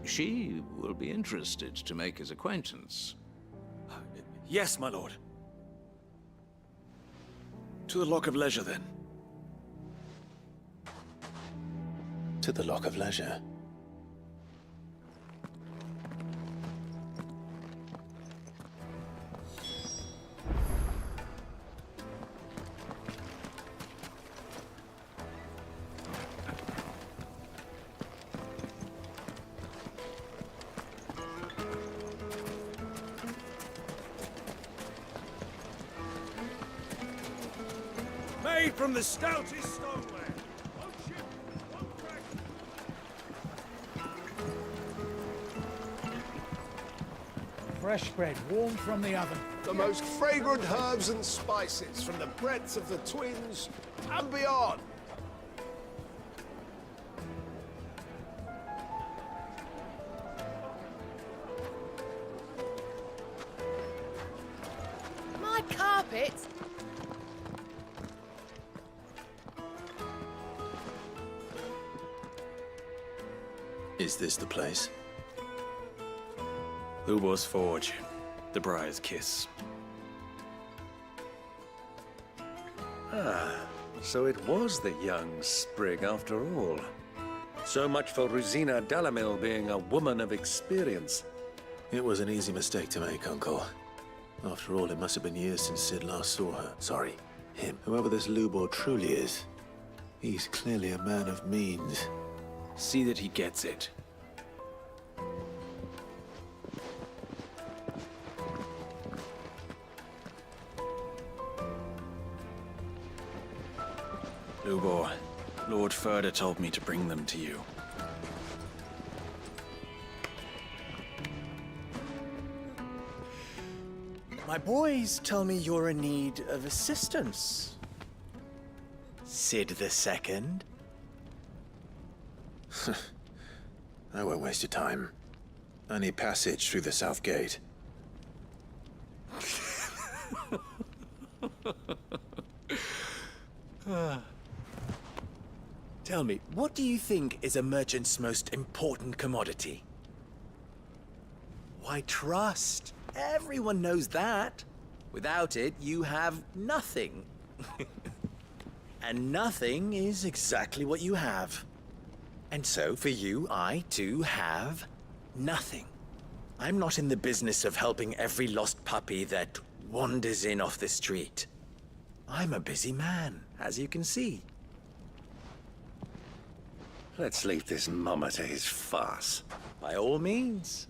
She will be interested to make his acquaintance. Yes, my lord. To the Lock of Leisure, then. To the Lock of Leisure. Made from the stoutest stoneware. Fresh bread, warm from the oven. The most fragrant herbs and spices from the breadth of the Twins and beyond. My carpet? Is this the place? Ubor's Forge. The Briar's Kiss. Ah, so it was the young sprig after all. So much for Rosina Dalamil being a woman of experience. It was an easy mistake to make, Uncle. After all, it must have been years since Sid last saw her. Sorry, him. Whoever this Lubor truly is, he's clearly a man of means. See that he gets it. Lubor, Lord Ferda told me to bring them to you. My boys tell me you're in need of assistance. Sid the Second. I won't waste your time. I need passage through the south gate. Tell me, what do you think is a merchant's most important commodity? Why, trust. Everyone knows that. Without it, you have nothing. And nothing is exactly what you have. And so, for you, I, too, have nothing. I'm not in the business of helping every lost puppy that wanders in off the street. I'm a busy man, as you can see. Let's leave this mummer to his farce. By all means.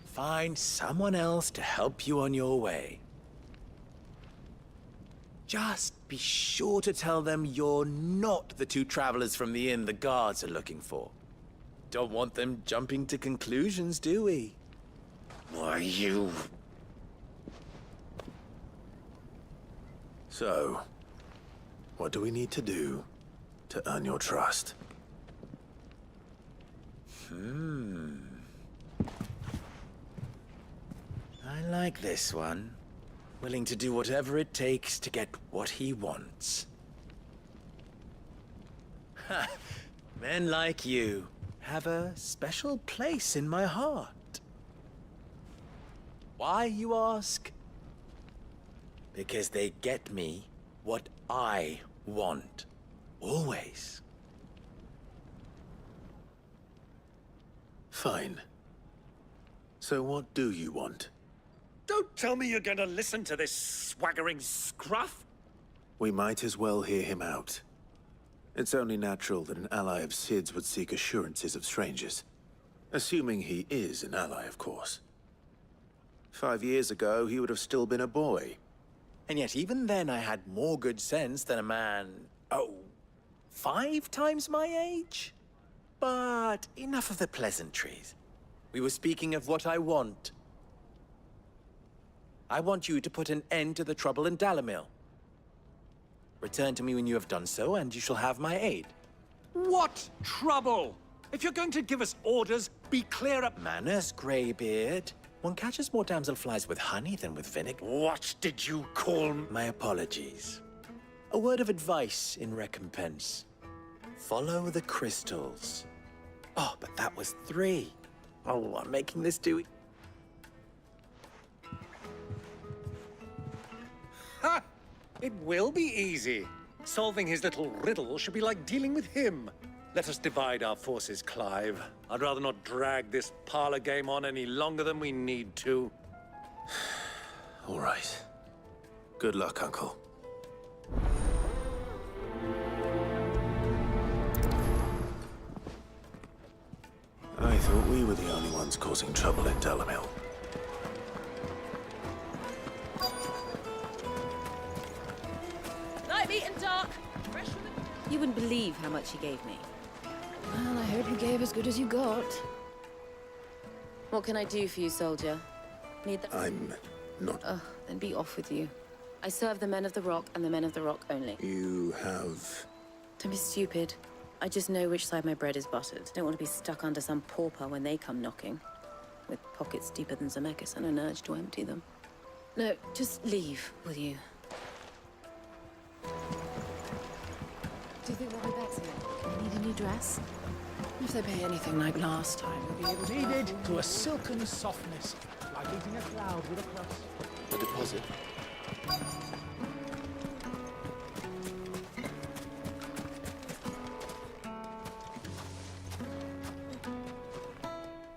Find someone else to help you on your way. Just be sure to tell them you're not the two travelers from the inn the guards are looking for. Don't want them jumping to conclusions, do we? Why, you... So, what do we need to do to earn your trust? I like this one. Willing to do whatever it takes to get what he wants. Ha! Men like you have a special place in my heart. Why, you ask? Because they get me what I want. Always. Fine. So what do you want? Don't tell me you're going to listen to this swaggering scruff! We might as well hear him out. It's only natural that an ally of Sid's would seek assurances of strangers. Assuming he is an ally, of course. 5 years ago, he would have still been a boy. And yet even then I had more good sense than a man, 5 times my age? But enough of the pleasantries. We were speaking of what I want. I want you to put an end to the trouble in Dalamil. Return to me when you have done so, and you shall have my aid. What trouble? If you're going to give us orders, be clear up... Manners, Greybeard. One catches more damselflies with honey than with vinegar. What did you call... My apologies. A word of advice in recompense. Follow the crystals. Oh, but that was 3. Oh, I'm making this too... Ha! It will be easy. Solving his little riddle should be like dealing with him. Let us divide our forces, Clive. I'd rather not drag this parlor game on any longer than we need to. All right. Good luck, Uncle. I thought we were the only ones causing trouble in Dalamil. Light, meat and dark. Fresh from the... You wouldn't believe how much he gave me. Well, I hope you gave as good as you got. What can I do for you, soldier? Need the... I'm not... Oh, then be off with you. I serve the men of the Rock and the men of the Rock only. You have... Don't be stupid. I just know which side my bread is buttered. Don't want to be stuck under some pauper when they come knocking. With pockets deeper than Zemeckis and an urge to empty them. No, just leave, will you? Do you think we'll be back soon? You need a new dress? If they pay anything like last time, we'll be able to... Kneaded to a silken softness, like eating a cloud with a crust. A deposit.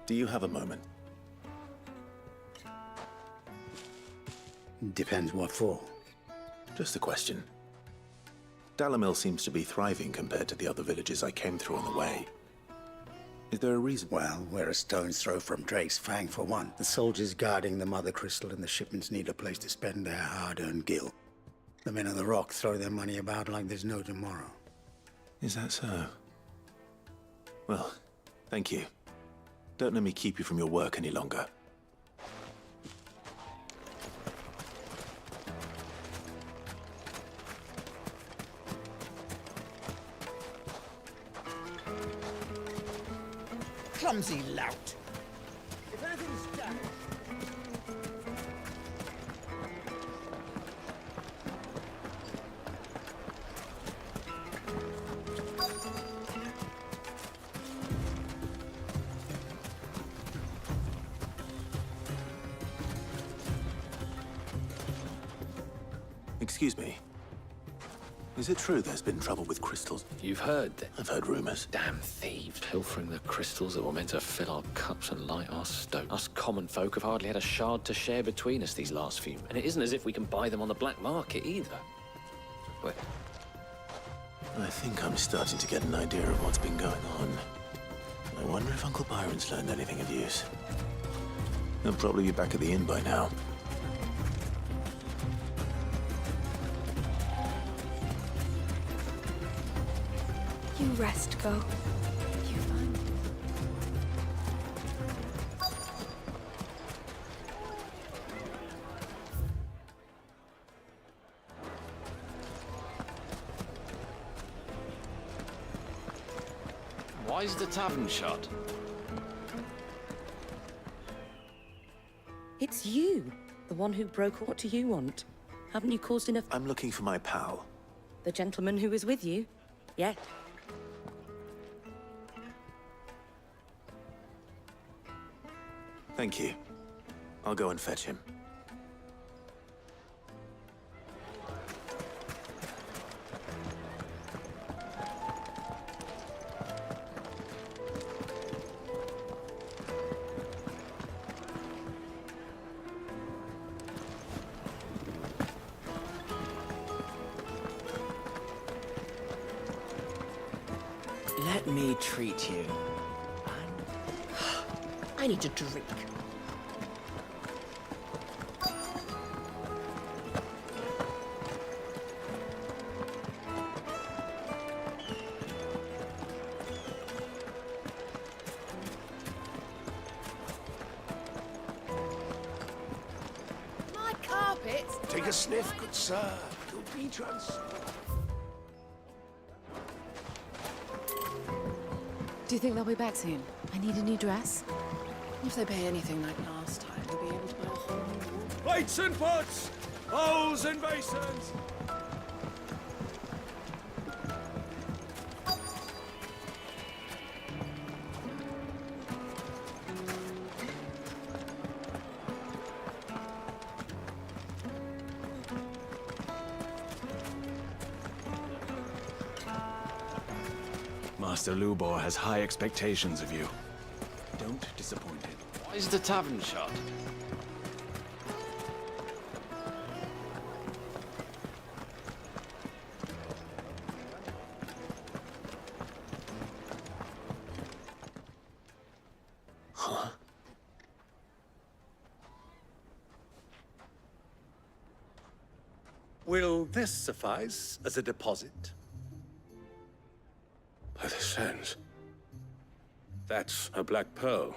Do you have a moment? Depends what for. Just a question. Dalamil seems to be thriving compared to the other villages I came through on the way. Is there a reason? Well, we're a stone's throw from Drake's Fang, for one. The soldiers guarding the Mother Crystal and the shipments need a place to spend their hard-earned gil. The men of the Rock throw their money about like there's no tomorrow. Is that so? Well, thank you. Don't let me keep you from your work any longer. clumsy lout. If anything's damaged... Excuse me. Is it true there's been trouble with crystals? You've heard? I've heard rumors. Damn thieves, pilfering the crystals that were meant to fill our cups and light our stoke. Us common folk have hardly had a shard to share between us these last few, and it isn't as if we can buy them on the black market either. But I think I'm starting to get an idea of what's been going on. I wonder if Uncle Byron's learned anything of use. He'll probably be back at the inn by now. You rest, go. You're fine. why is the tavern shut? It's you, the one who broke. What do you want? Haven't you caused enough? I'm looking for my pal. The gentleman who was with you? Yeah. Thank you. I'll go and fetch him. Let me treat you. I need a drink. My carpets! Take a sniff, good sir. You'll be transferred. Do you think they'll be back soon? I need a new dress. If they pay anything like last time, we'll be able to buy a whole new one. Plates and pots! Bowls and basins! Master Lubor has high expectations of you. Don't disappoint him. Why is the tavern shut? Huh? Will this suffice as a deposit? By the sands. That's a black pearl.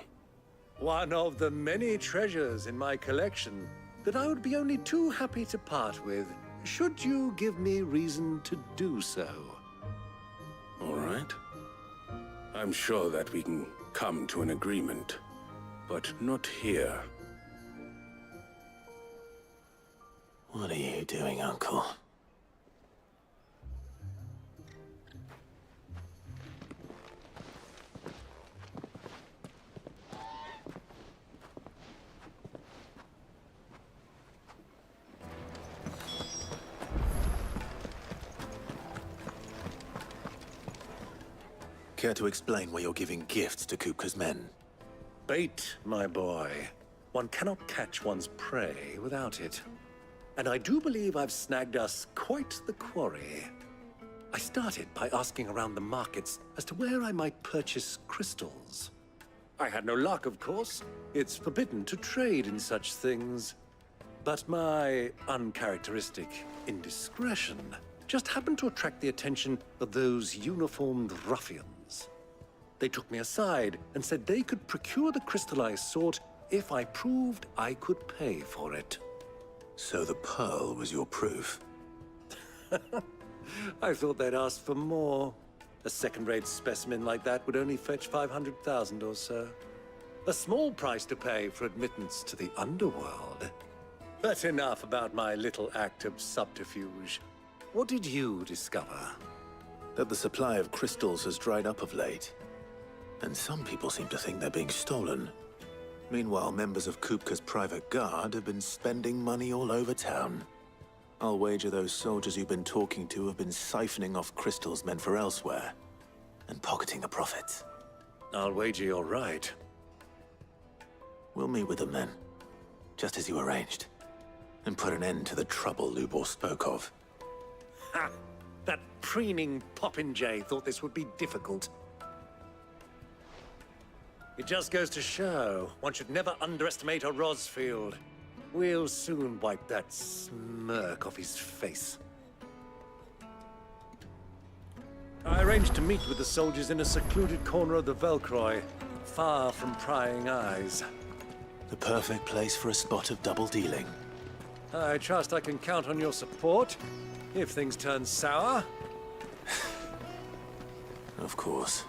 One of the many treasures in my collection that I would be only too happy to part with, should you give me reason to do so. All right. I'm sure that we can come to an agreement, but not here. What are you doing, Uncle? Care to explain why you're giving gifts to Kupka's men? Bait, my boy. One cannot catch one's prey without it. And I do believe I've snagged us quite the quarry. I started by asking around the markets as to where I might purchase crystals. I had no luck, of course. It's forbidden to trade in such things. But my uncharacteristic indiscretion just happened to attract the attention of those uniformed ruffians. They took me aside and said they could procure the crystal I sought if I proved I could pay for it. So the pearl was your proof? I thought they'd ask for more. A second-rate specimen like that would only fetch 500,000 or so. A small price to pay for admittance to the underworld. But enough about my little act of subterfuge. What did you discover? That the supply of crystals has dried up of late. And some people seem to think they're being stolen. Meanwhile, members of Kupka's private guard have been spending money all over town. I'll wager those soldiers you've been talking to have been siphoning off crystals meant for elsewhere, and pocketing the profits. I'll wager you're right. We'll meet with them then, just as you arranged, and put an end to the trouble Lubor spoke of. Ha! That preening popinjay thought this would be difficult. It just goes to show, one should never underestimate a Rosfield. We'll soon wipe that smirk off his face. I arranged to meet with the soldiers in a secluded corner of the Velcroy, far from prying eyes. The perfect place for a spot of double dealing. I trust I can count on your support, if things turn sour. Of course.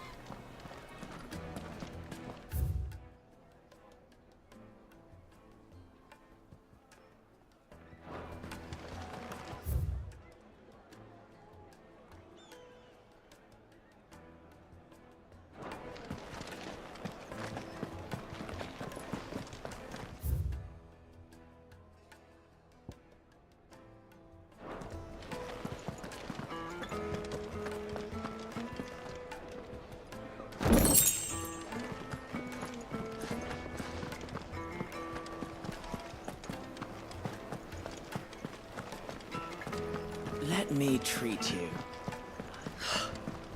Let me treat you.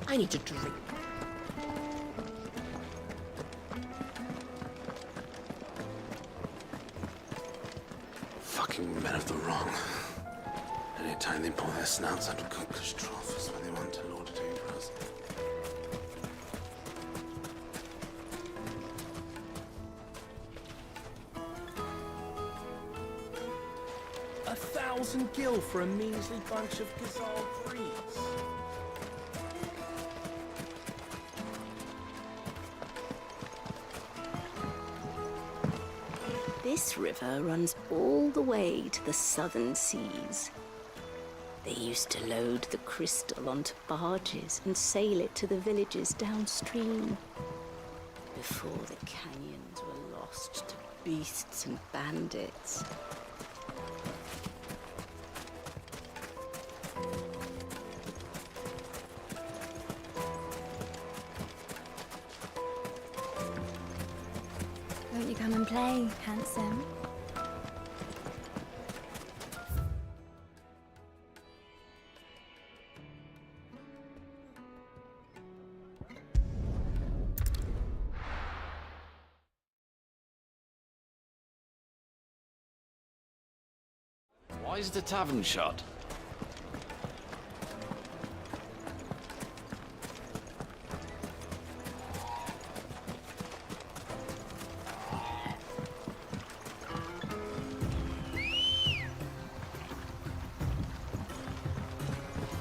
I need a drink. Fucking men of the wrong. Anytime they pull their snouts out of Kupka's trough is when they want to lord it over us. A 1,000 gil for a measly bunch of Gazal breeds. This river runs all the way to the southern seas. They used to load the crystal onto barges and sail it to the villages downstream, before the canyons were lost to beasts and bandits. Won't you come and play, handsome? Why is the tavern shut?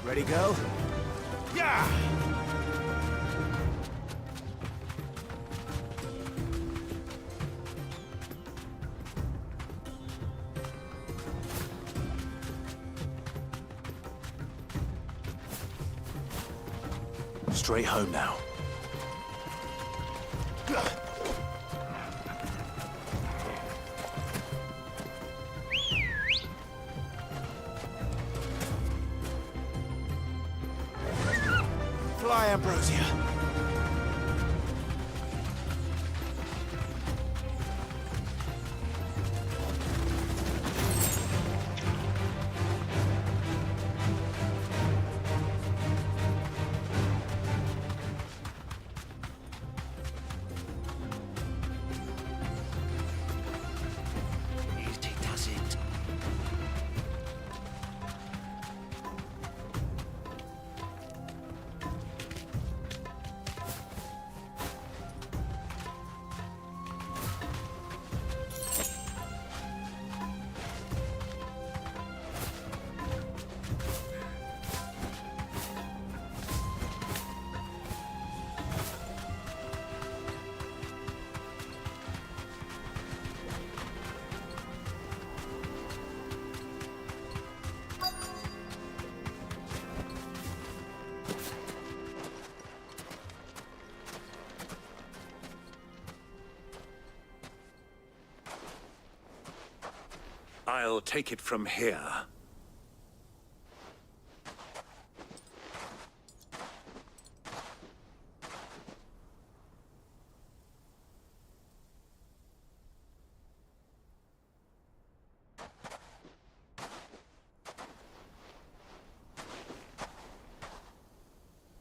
Ready, go? Yeah! Straight home now. Fly, Ambrosia. Easy does it. I'll take it from here.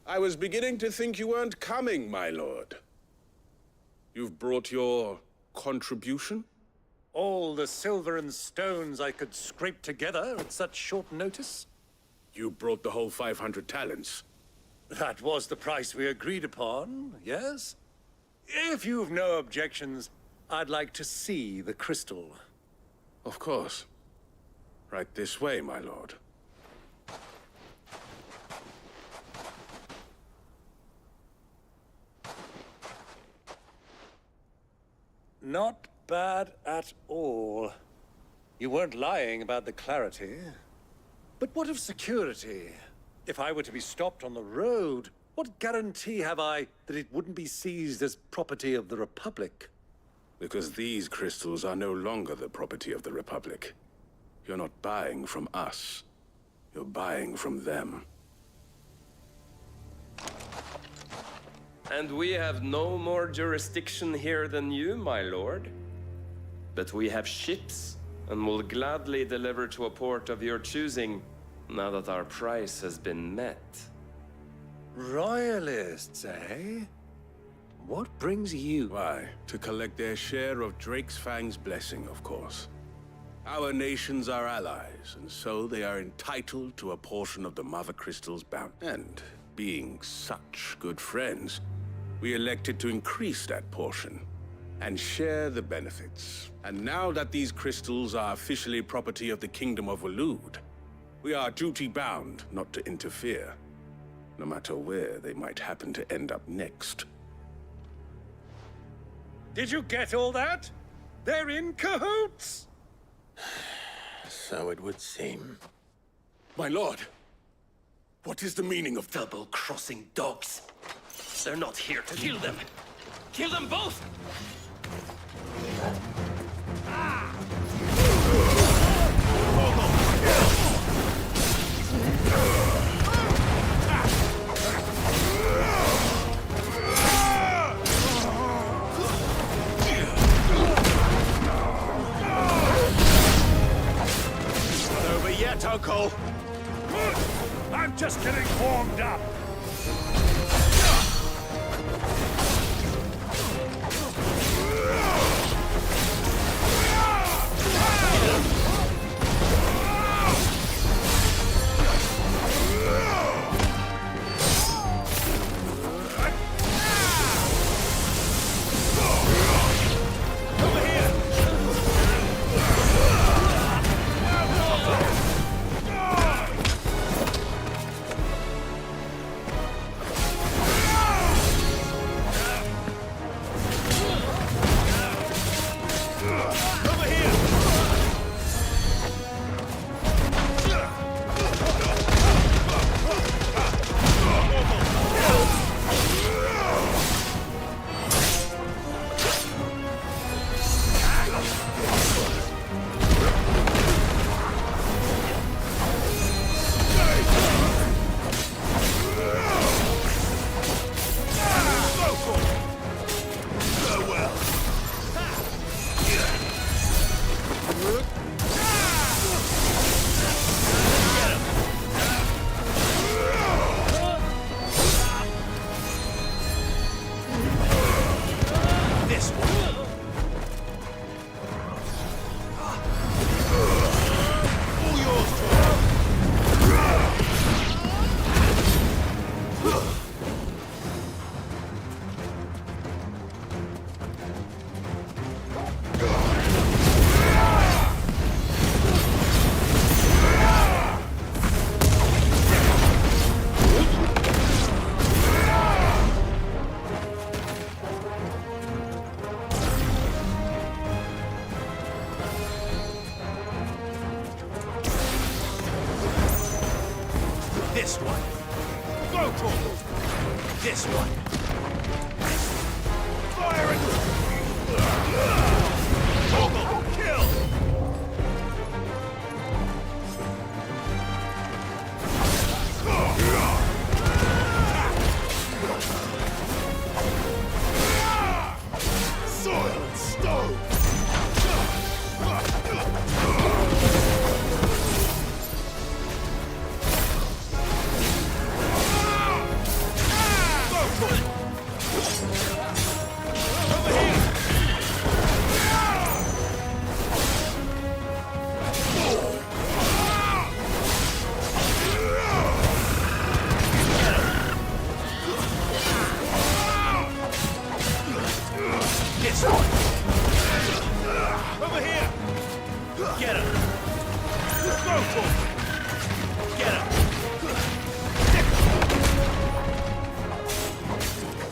I was beginning to think you weren't coming, my lord. You've brought your contribution? All the silver and stones I could scrape together at such short notice? You brought the whole 500 talents. That was the price we agreed upon, yes? If you've no objections, I'd like to see the crystal. Of course. Right this way, my lord. Not bad at all. You weren't lying about the clarity. But what of security? If I were to be stopped on the road, what guarantee have I that it wouldn't be seized as property of the Republic? Because these crystals are no longer the property of the Republic. You're not buying from us. You're buying from them. And we have no more jurisdiction here than you, my lord. But we have ships, and will gladly deliver to a port of your choosing, now that our price has been met. Royalists, eh? What brings you? Why, to collect their share of Drake's Fang's blessing, of course. Our nations are allies, and so they are entitled to a portion of the Mother Crystal's bounty. And being such good friends, we elected to increase that portion and share the benefits. And now that these crystals are officially property of the Kingdom of Waloed, we are duty-bound not to interfere, no matter where they might happen to end up next. Did you get all that? They're in cahoots! So it would seem. My lord, what is the meaning of double-crossing dogs? They're not here to kill them. Kill them both! Not over yet, Uncle. I'm just getting warmed up. This one. Go, Torgal. This one. Fire and... Torgal, kill!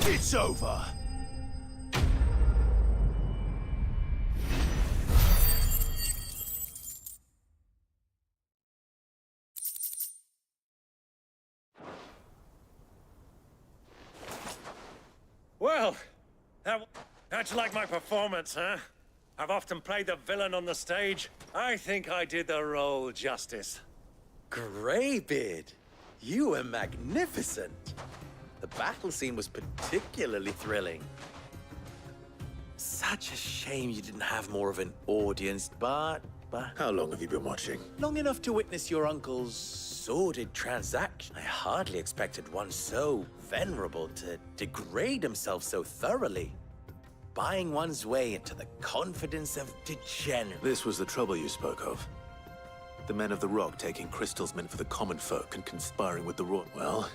It's over! Well, how'd you like my performance, huh? I've often played the villain on the stage. I think I did the role justice. Greybeard, you were magnificent. The battle scene was particularly thrilling. Such a shame you didn't have more of an audience, but... How long have you been watching? Long enough to witness your uncle's sordid transaction. I hardly expected one so venerable to degrade himself so thoroughly. Buying one's way into the confidence of degenerates. This was the trouble you spoke of. The men of the Rock taking crystals meant for the common folk and conspiring with the Royal. Well,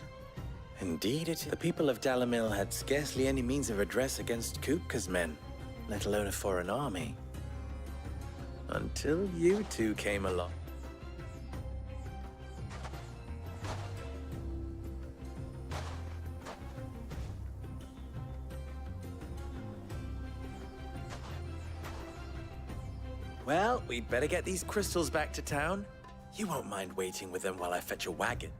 indeed it is. The people of Dalamil had scarcely any means of redress against Kupka's men, let alone a foreign army. Until you two came along. Well, we'd better get these crystals back to town. You won't mind waiting with them while I fetch a wagon.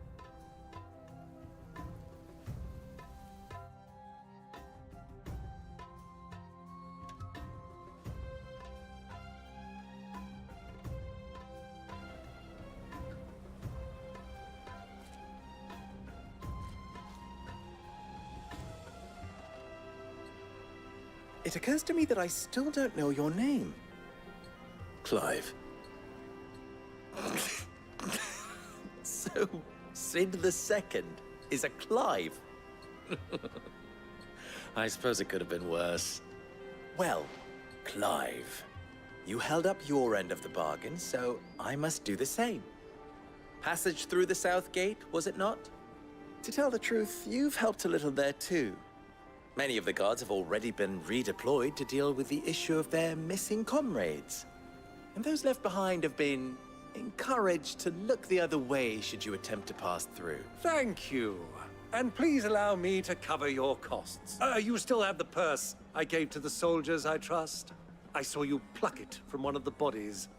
It occurs to me that I still don't know your name. Clive. So, Sid the Second is a Clive? I suppose it could have been worse. Well, Clive, you held up your end of the bargain, so I must do the same. Passage through the South Gate, was it not? To tell the truth, you've helped a little there too. Many of the guards have already been redeployed to deal with the issue of their missing comrades. And those left behind have been encouraged to look the other way should you attempt to pass through. Thank you. And please allow me to cover your costs. You still have the purse I gave to the soldiers, I trust? I saw you pluck it from one of the bodies.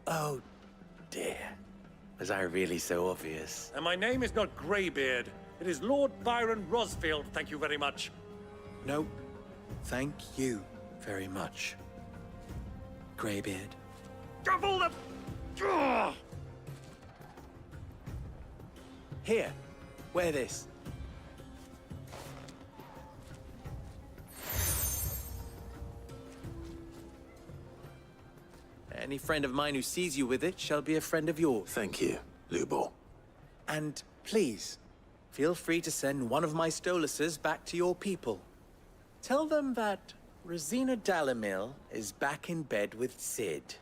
Oh, dear. Was I really so obvious? And my name is not Greybeard. It is Lord Byron Rosfield, thank you very much. No, thank you very much, Greybeard. Double the... Ugh! Here, wear this. Any friend of mine who sees you with it shall be a friend of yours. Thank you, Lubor. And please, feel free to send one of my Stoluses back to your people. Tell them that Rosina Dalamil is back in bed with Sid.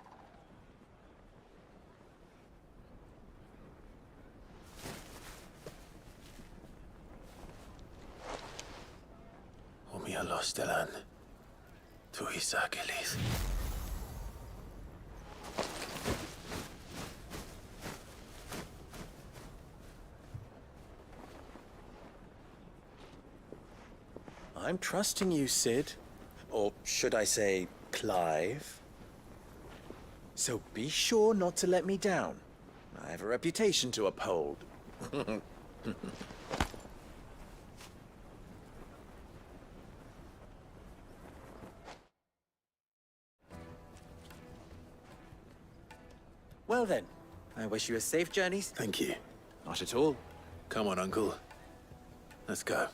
Omia Lostelan. Tuisa Gelis. I'm trusting you, Sid. Or should I say, Clive? So be sure not to let me down. I have a reputation to uphold. Well then, I wish you a safe journey. Thank you. Not at all. Come on, Uncle. Let's go.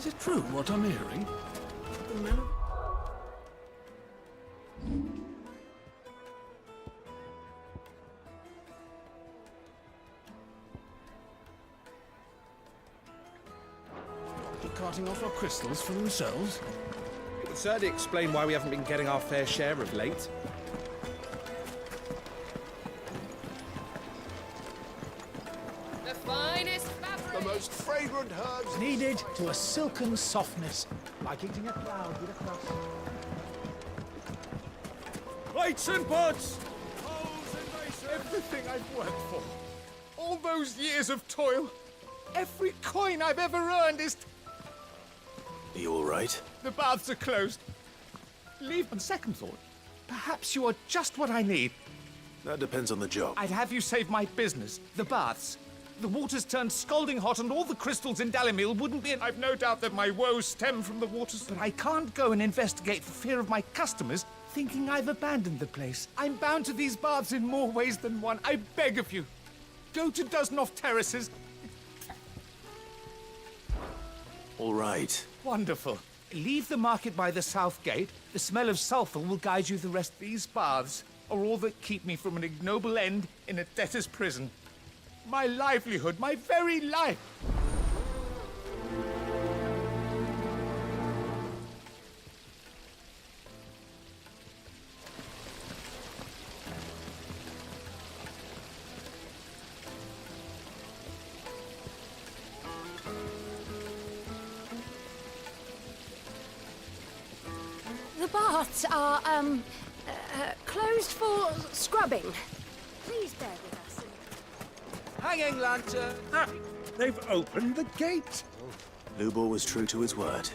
Is it true what I'm hearing? The men of... carting off our crystals for themselves? It would certainly explain why we haven't been getting our fair share of late. The finest fabric! The most fragrant herbs... Kneaded to a silken softness, like eating a cloud with a crust. Plates and pots! Everything I've worked for. All those years of toil. Every coin I've ever earned is... Are you all right? The baths are closed. Leave on second thought. Perhaps you are just what I need. That depends on the job. I'd have you save my business. The baths. The water's turned scalding hot and all the crystals in Dalimil wouldn't be... I've no doubt that my woes stem from the waters, but I can't go and investigate for fear of my customers thinking I've abandoned the place. I'm bound to these baths in more ways than one. I beg of you. Go to Dusnoff Terraces. All right. Wonderful. Leave the market by the south gate. The smell of sulphur will guide you the rest. These baths are all that keep me from an ignoble end in a debtor's prison. My livelihood, my very life. The baths are, closed for scrubbing. Please bear with us. Hanging lantern. Ah, they've opened the gate. Lubor was true to his word.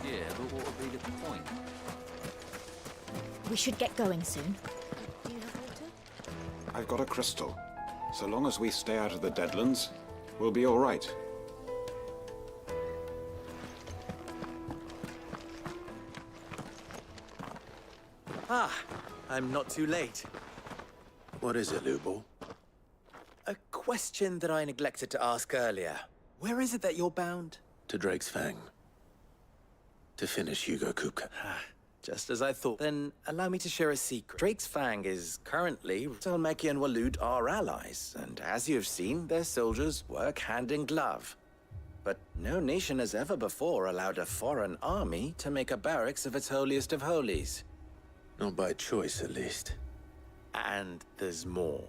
Yeah, but what would be the point? We should get going soon. Do you have water? I've got a crystal. So long as we stay out of the Deadlands, we'll be all right. Ah, I'm not too late. What is it, Lubor? A question that I neglected to ask earlier. Where is it that you're bound? To Drake's Fang. To finish Hugo Kupka. Just as I thought. Then allow me to share a secret. Drake's Fang is currently... Selmeki and Walud are allies, and as you've seen, their soldiers work hand in glove. But no nation has ever before allowed a foreign army to make a barracks of its holiest of holies. Not by choice, at least. And there's more.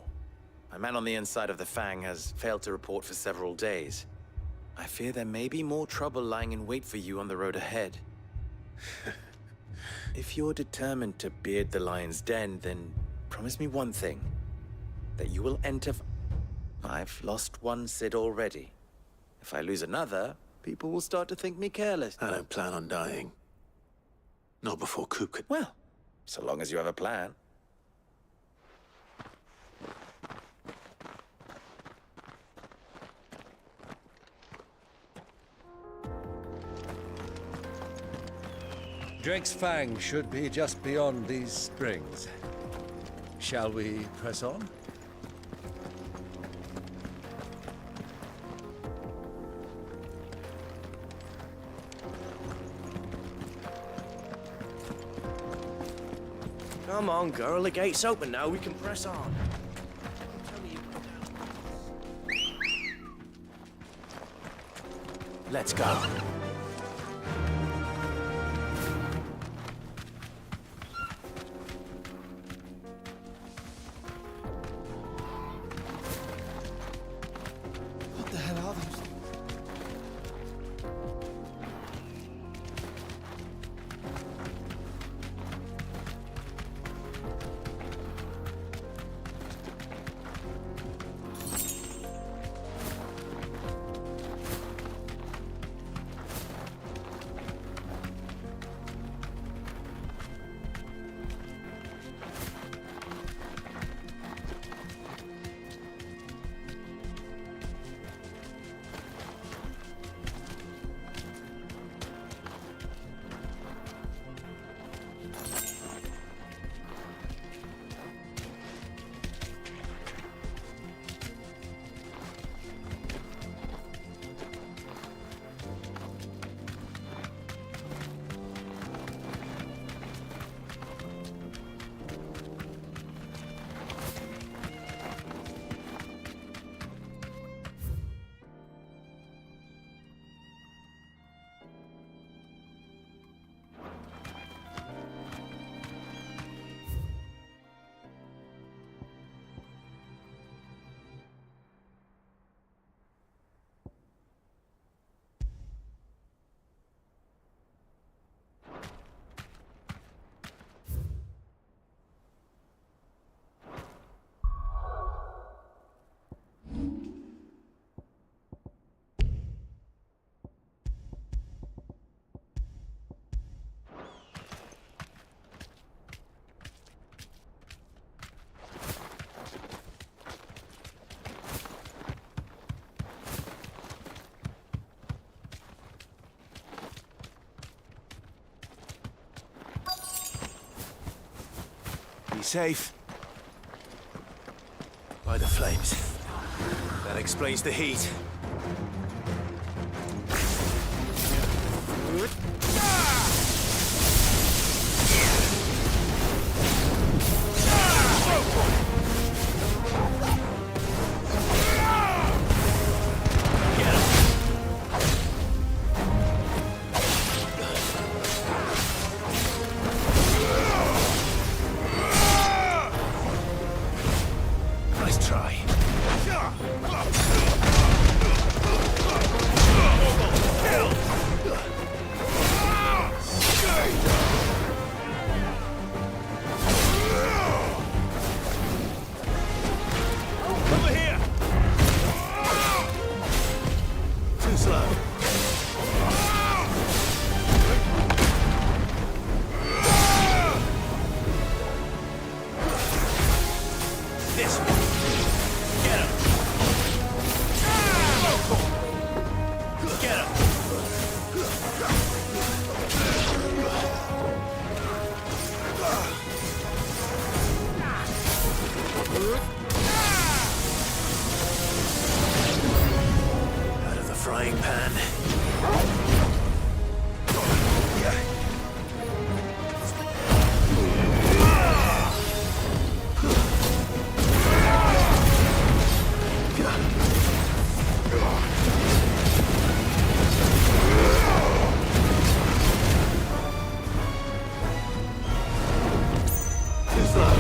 A man on the inside of the Fang has failed to report for several days. I fear there may be more trouble lying in wait for you on the road ahead. If you're determined to beard the lion's den, then promise me one thing. That you will enter... I've lost one Cid already. If I lose another, people will start to think me careless. I don't plan on dying. Not before Kupka. Well, so long as you have a plan. Drake's Fang should be just beyond these springs. Shall we press on? Come on, girl. The gate's open now. We can press on. Let's go. What the hell are those? Be safe. By the flames. That explains the heat. Nice try. Over here! Too slow. This one. Get him. Get him. Out of the frying pan. Too slow.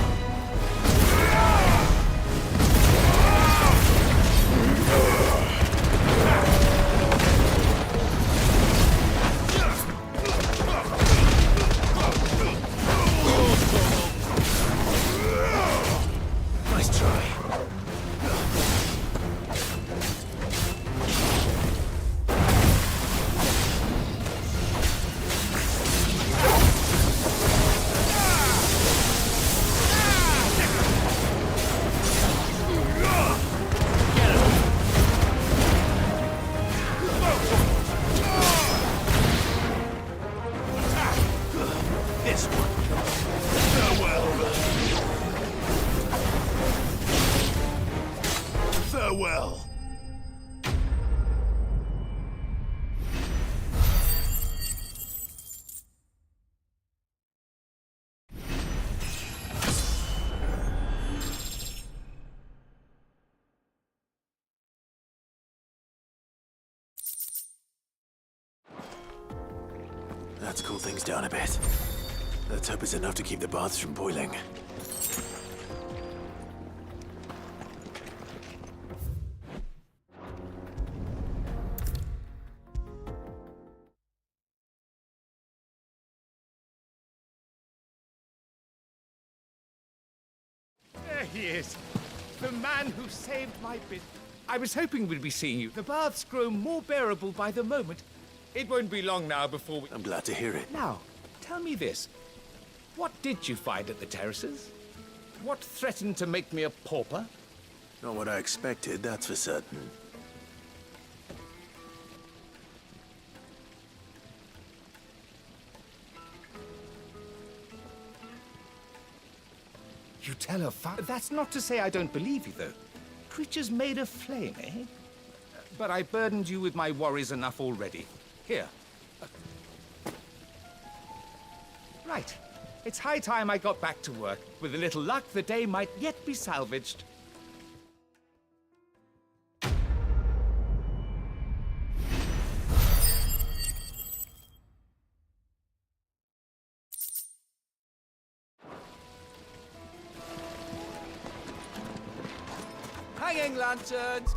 Nice try. This one. Farewell. Farewell. Let's cool things down a bit. Let's hope it's enough to keep the baths from boiling. There he is. The man who saved my bit. I was hoping we'd be seeing you. The baths grow more bearable by the moment. It won't be long now before we... I'm glad to hear it. Now, tell me this. What did you find at the terraces? What threatened to make me a pauper? Not what I expected, that's for certain. You tell her That's not to say I don't believe you, though. Creatures made of flame, eh? But I burdened you with my worries enough already. Here. Right. It's high time I got back to work. With a little luck, the day might yet be salvaged. Hanging lanterns!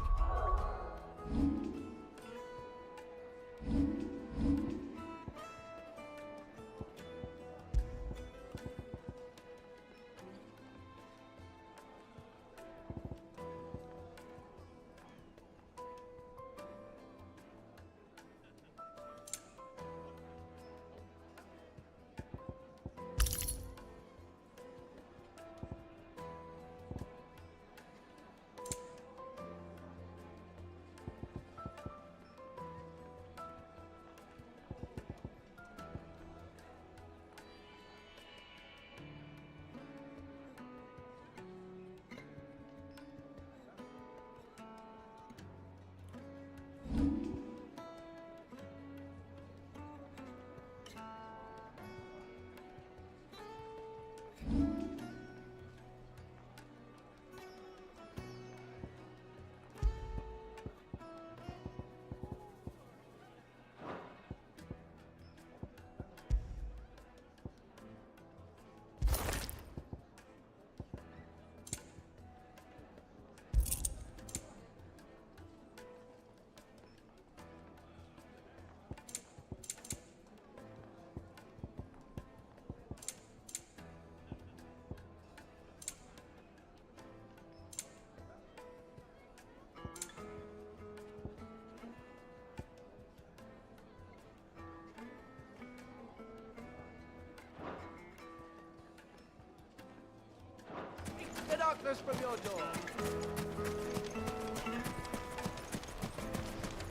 Darkness from your door.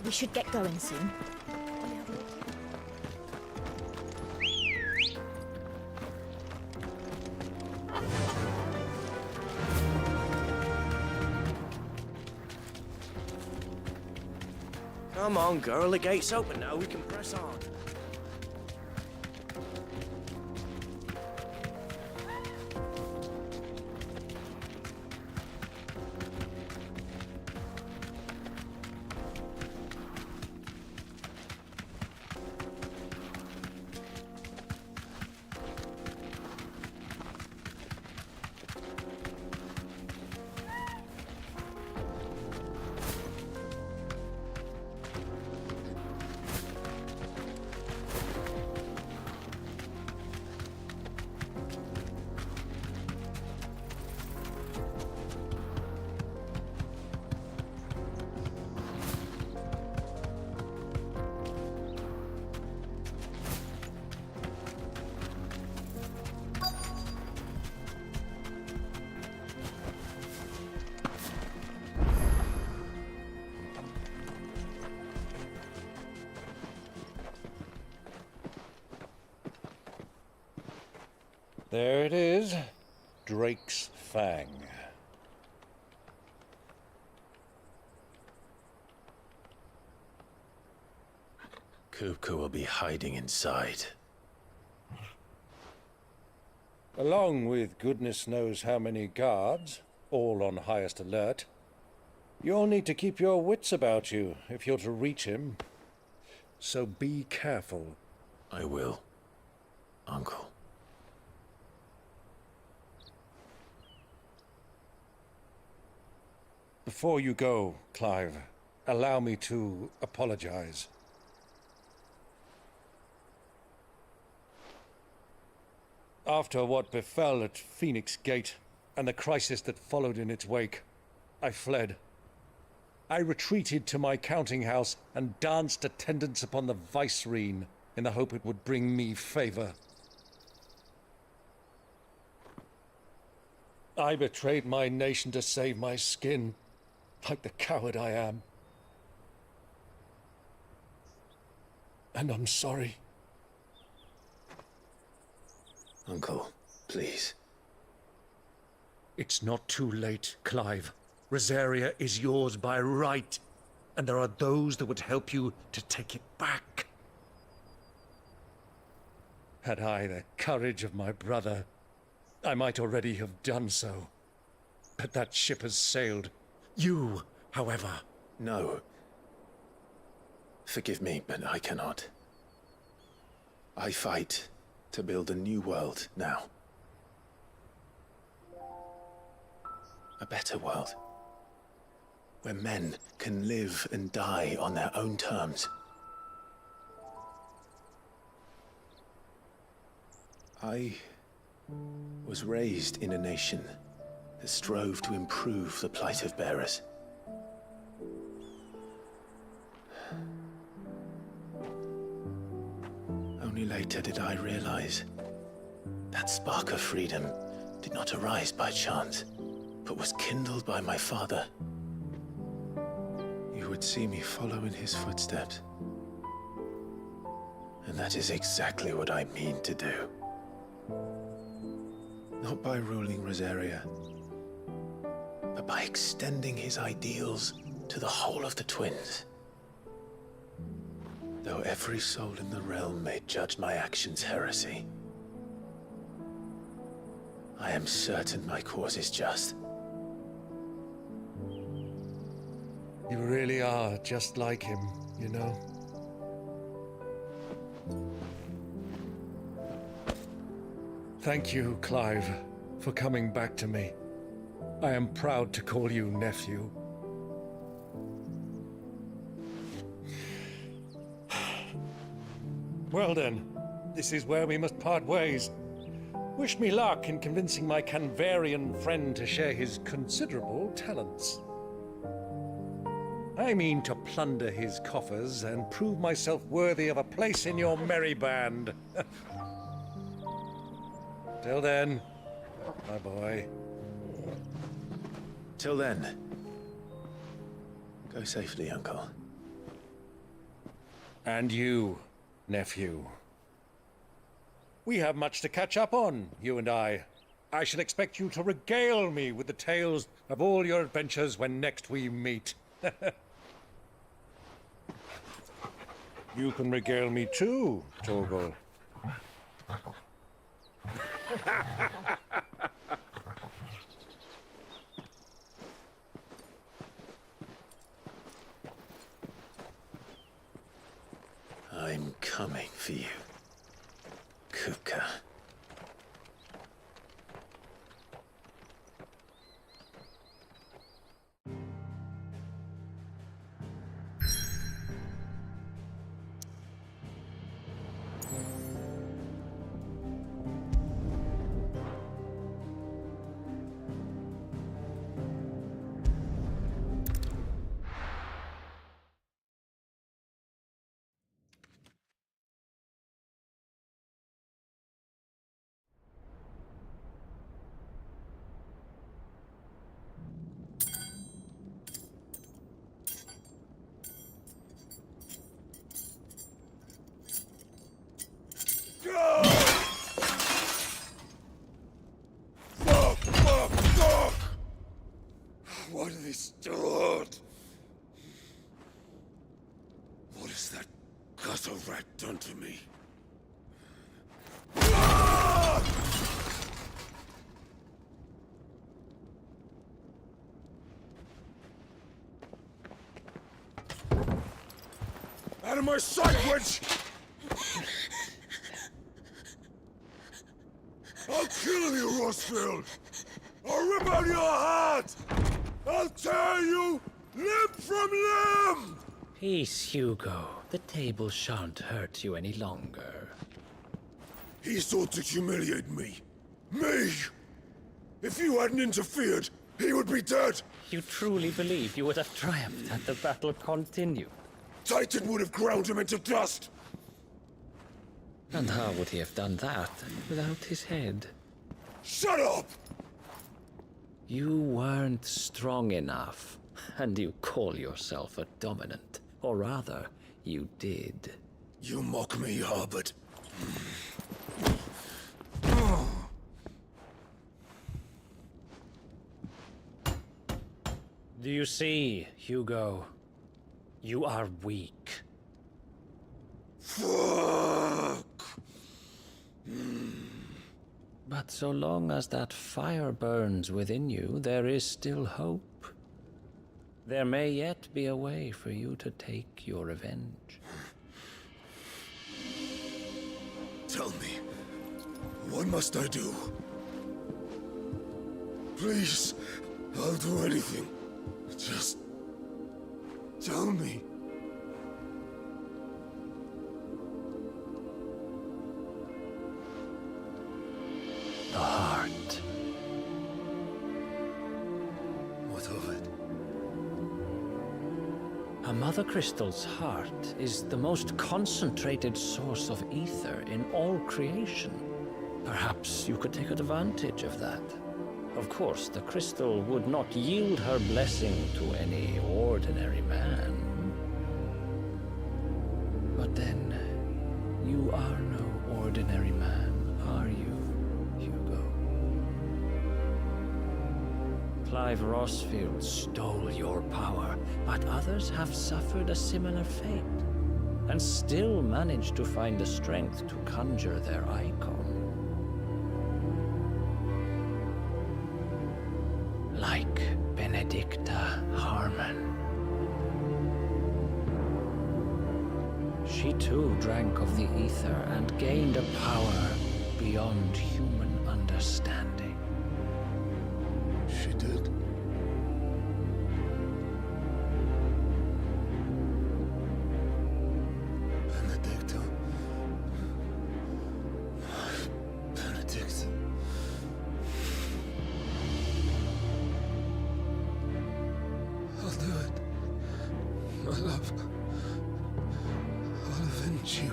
We should get going soon. Come on, girl. The gate's open now. We can press on. There it is. Drake's Fang. Kupka will be hiding inside. Along with goodness knows how many guards, all on highest alert. You'll need to keep your wits about you if you're to reach him. So be careful. I will, Uncle. Before you go, Clive, allow me to apologize. After what befell at Phoenix Gate and the crisis that followed in its wake, I fled. I retreated to my counting house and danced attendance upon the vicereine in the hope it would bring me favor. I betrayed my nation to save my skin, like the coward I am. And I'm sorry. Uncle, please. It's not too late, Clive. Rosaria is yours by right, and there are those that would help you to take it back. Had I the courage of my brother, I might already have done so. But that ship has sailed. You, however... No. Forgive me, but I cannot. I fight to build a new world now. A better world. Where men can live and die on their own terms. I was raised in a nation that strove to improve the plight of bearers. Only later did I realize that spark of freedom did not arise by chance, but was kindled by my father. You would see me follow in his footsteps. And that is exactly what I mean to do. Not by ruling Rosaria, but by extending his ideals to the whole of the Twins. Though every soul in the realm may judge my actions heresy, I am certain my cause is just. You really are just like him, you know? Thank you, Clive, for coming back to me. I am proud to call you nephew. Well then, this is where we must part ways. Wish me luck in convincing my Canvarian friend to share his considerable talents. I mean to plunder his coffers and prove myself worthy of a place in your merry band. Till then, my boy. Till then, go safely, Uncle. And you, nephew. We have much to catch up on, you and I. I shall expect you to regale me with the tales of all your adventures when next we meet. You can regale me too, Torgal. I'm coming for you, Kuka. Fuck! What have they stored? What has that gutter rat done to me? Out of my sight, witch! I'll kill you, Rossfield! I'll rip out your heart! I'll tear you limb from limb! Peace, Hugo. The table shan't hurt you any longer. He sought to humiliate me. Me! If you hadn't interfered, he would be dead! You truly believe you would have triumphed had the battle continued? Titan would have ground him into dust! And how would he have done that without his head? Shut up! You weren't strong enough, and you call yourself a dominant. Or rather, you did. You mock me, Harbert. Do you see, Hugo? You are weak. Fuck! But so long as that fire burns within you, there is still hope. There may yet be a way for you to take your revenge. Tell me, what must I do? Please, I'll do anything. Just tell me. The heart. What of it? A Mother Crystal's heart is the most concentrated source of ether in all creation. Perhaps you could take advantage of that. Of course, the crystal would not yield her blessing to any ordinary man. But then, you are no ordinary man, are you, Hugo? Clive Rossfield stole your power, but others have suffered a similar fate, and still managed to find the strength to conjure their icon. Like Benedicta Harmon. She too drank of the ether and gained a power beyond human understanding. She did? Benedicta. Benedicta. I'll do it. My love. I'll avenge you.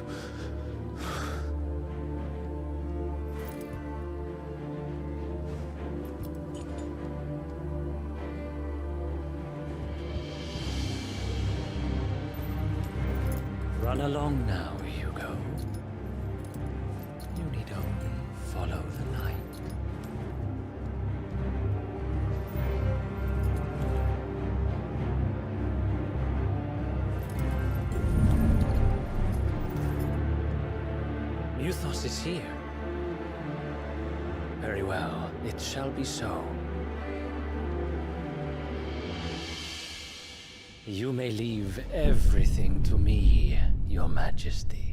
Run along now, Hugo. You need only follow the light. Muthos is here. Very well, it shall be so. You may leave everything to me, Your Majesty.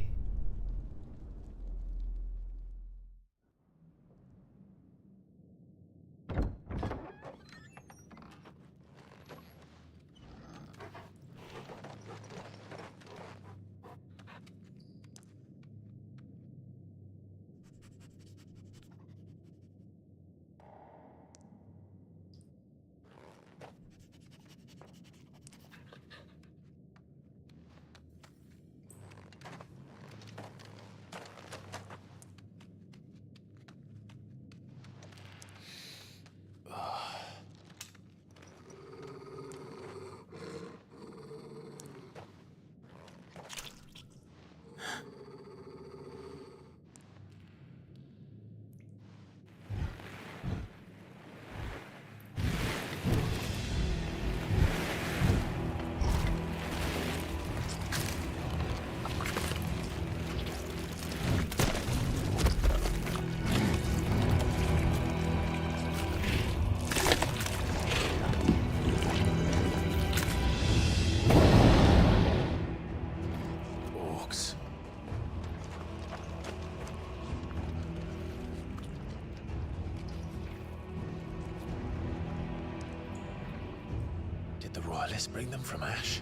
Did the royalists bring them from Ash?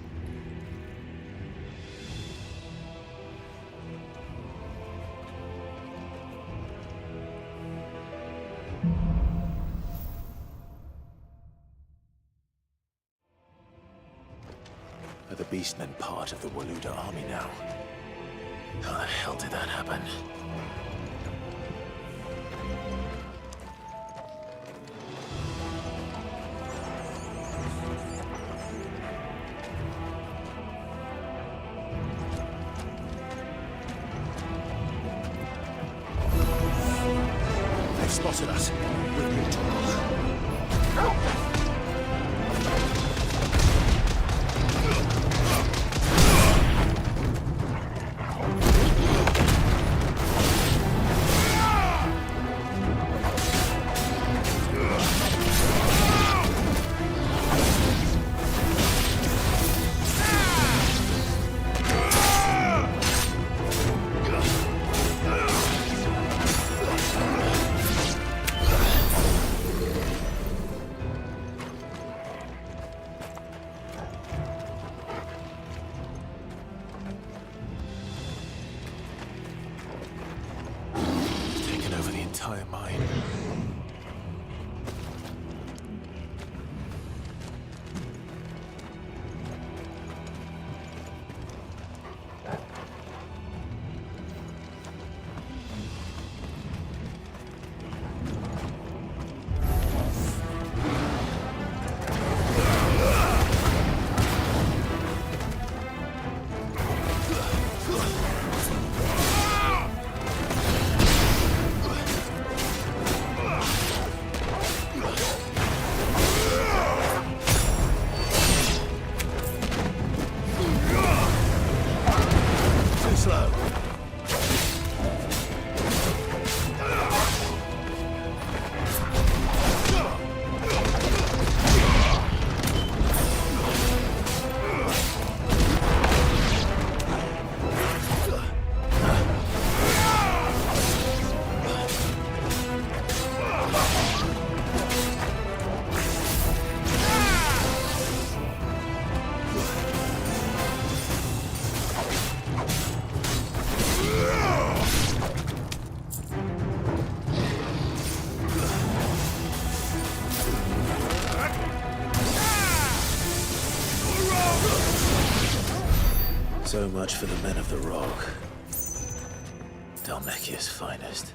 Are the beastmen part of the Waluda army now? How the hell did that happen? They've spotted us. We'll need to entire mine. So much for the men of the Rock. Dhalmekia's finest.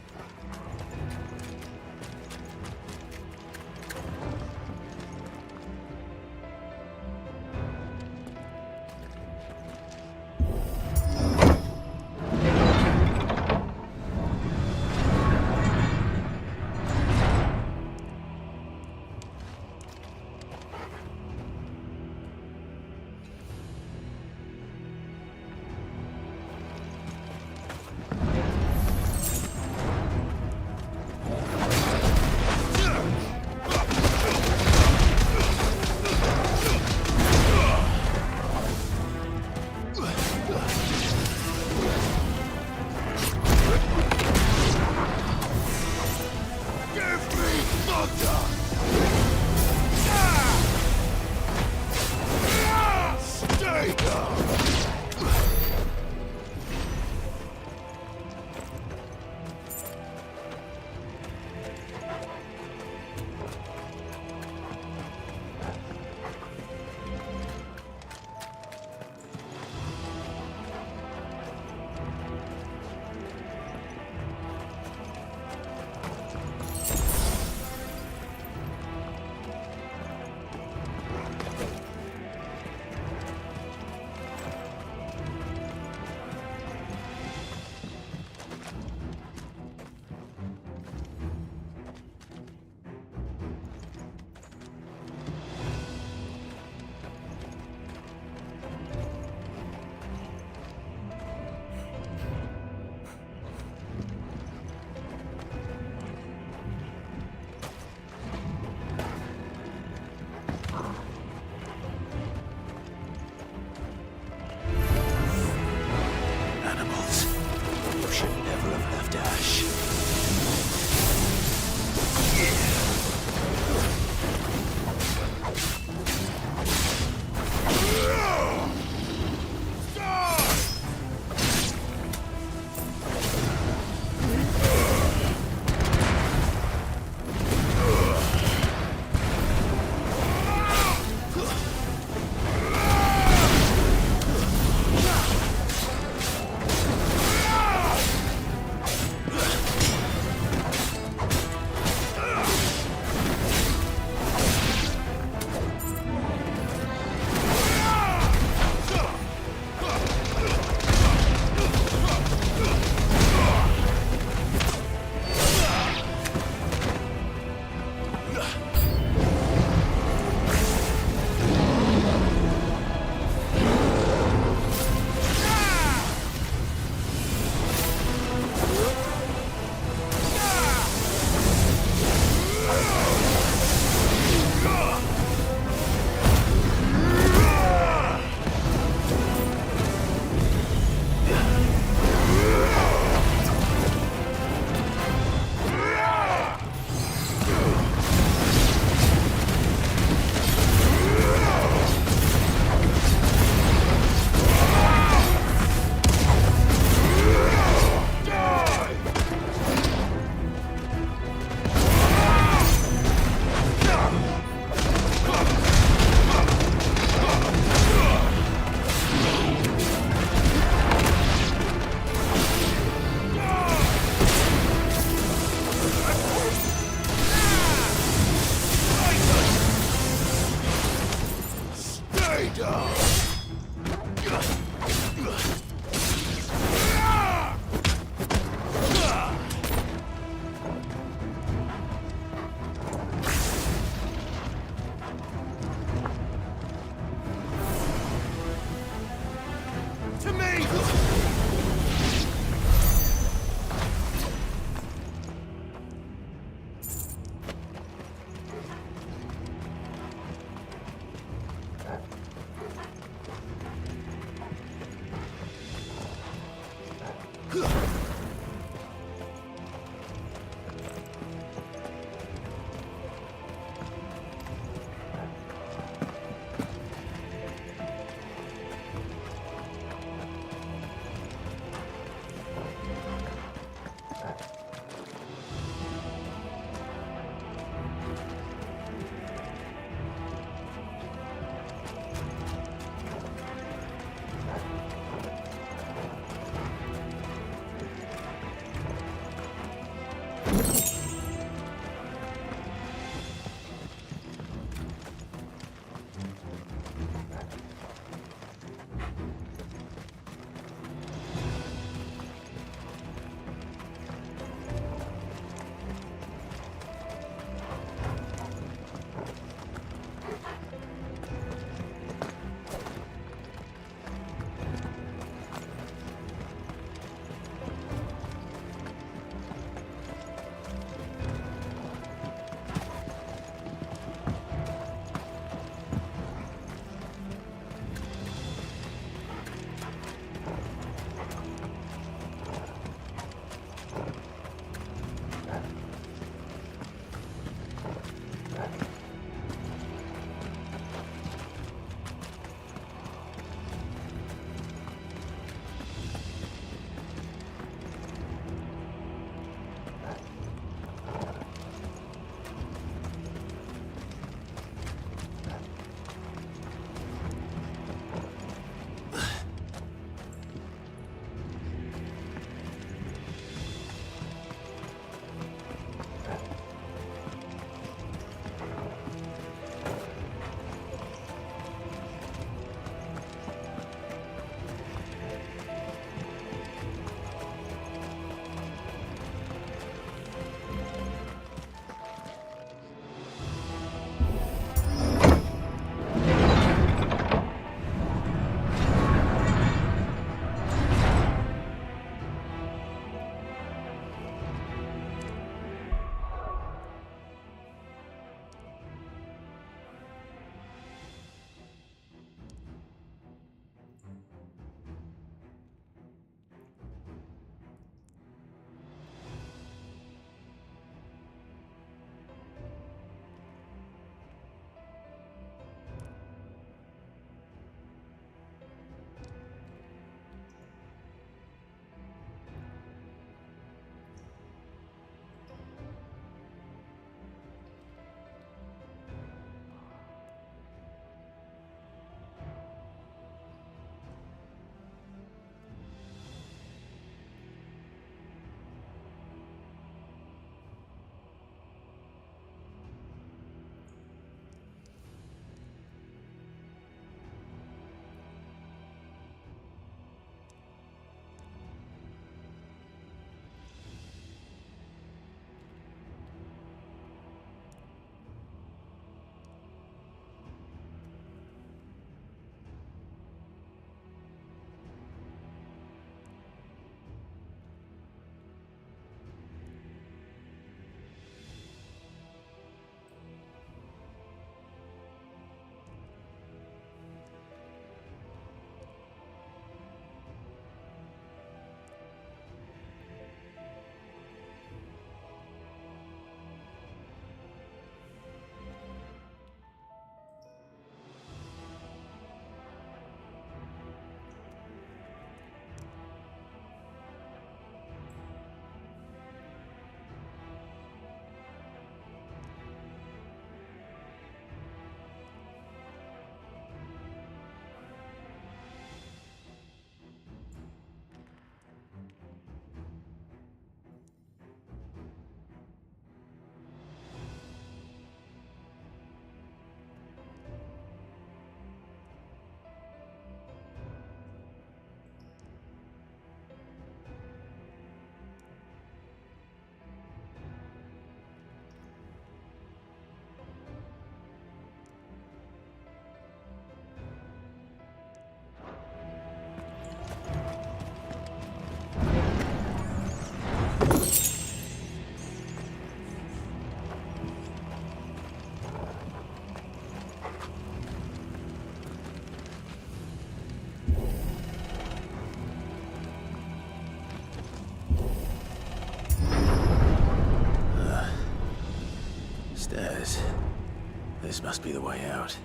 Stairs. This must be the way out.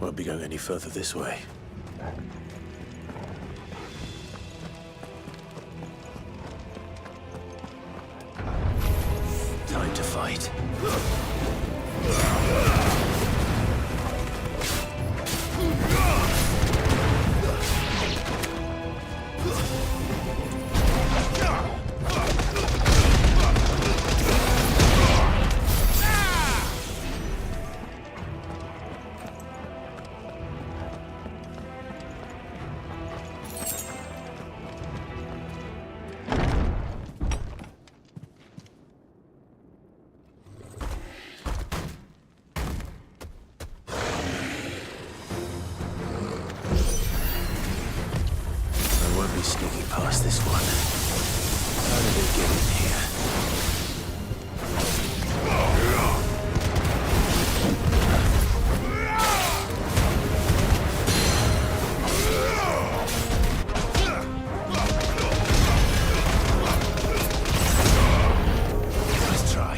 Won't be going any further this way. Time to fight. Sneaking past this one. How did they get in here? Let's try.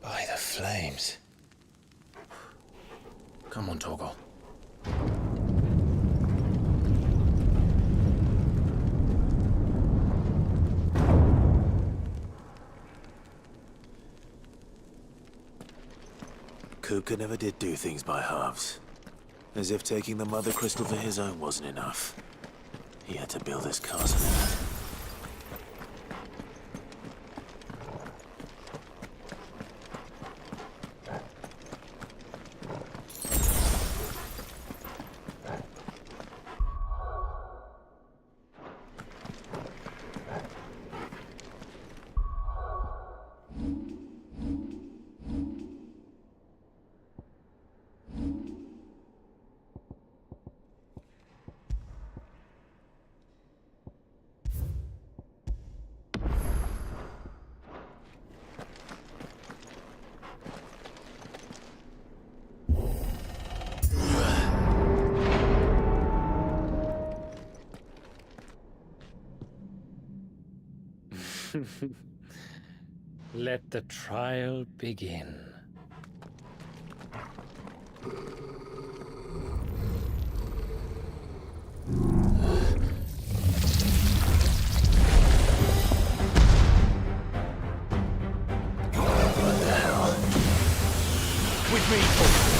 By the flames. Come on, Torgal. Kuka never did do things by halves. As if taking the Mother Crystal for his own wasn't enough. He had to build his castle in it. Let the trial begin. With me,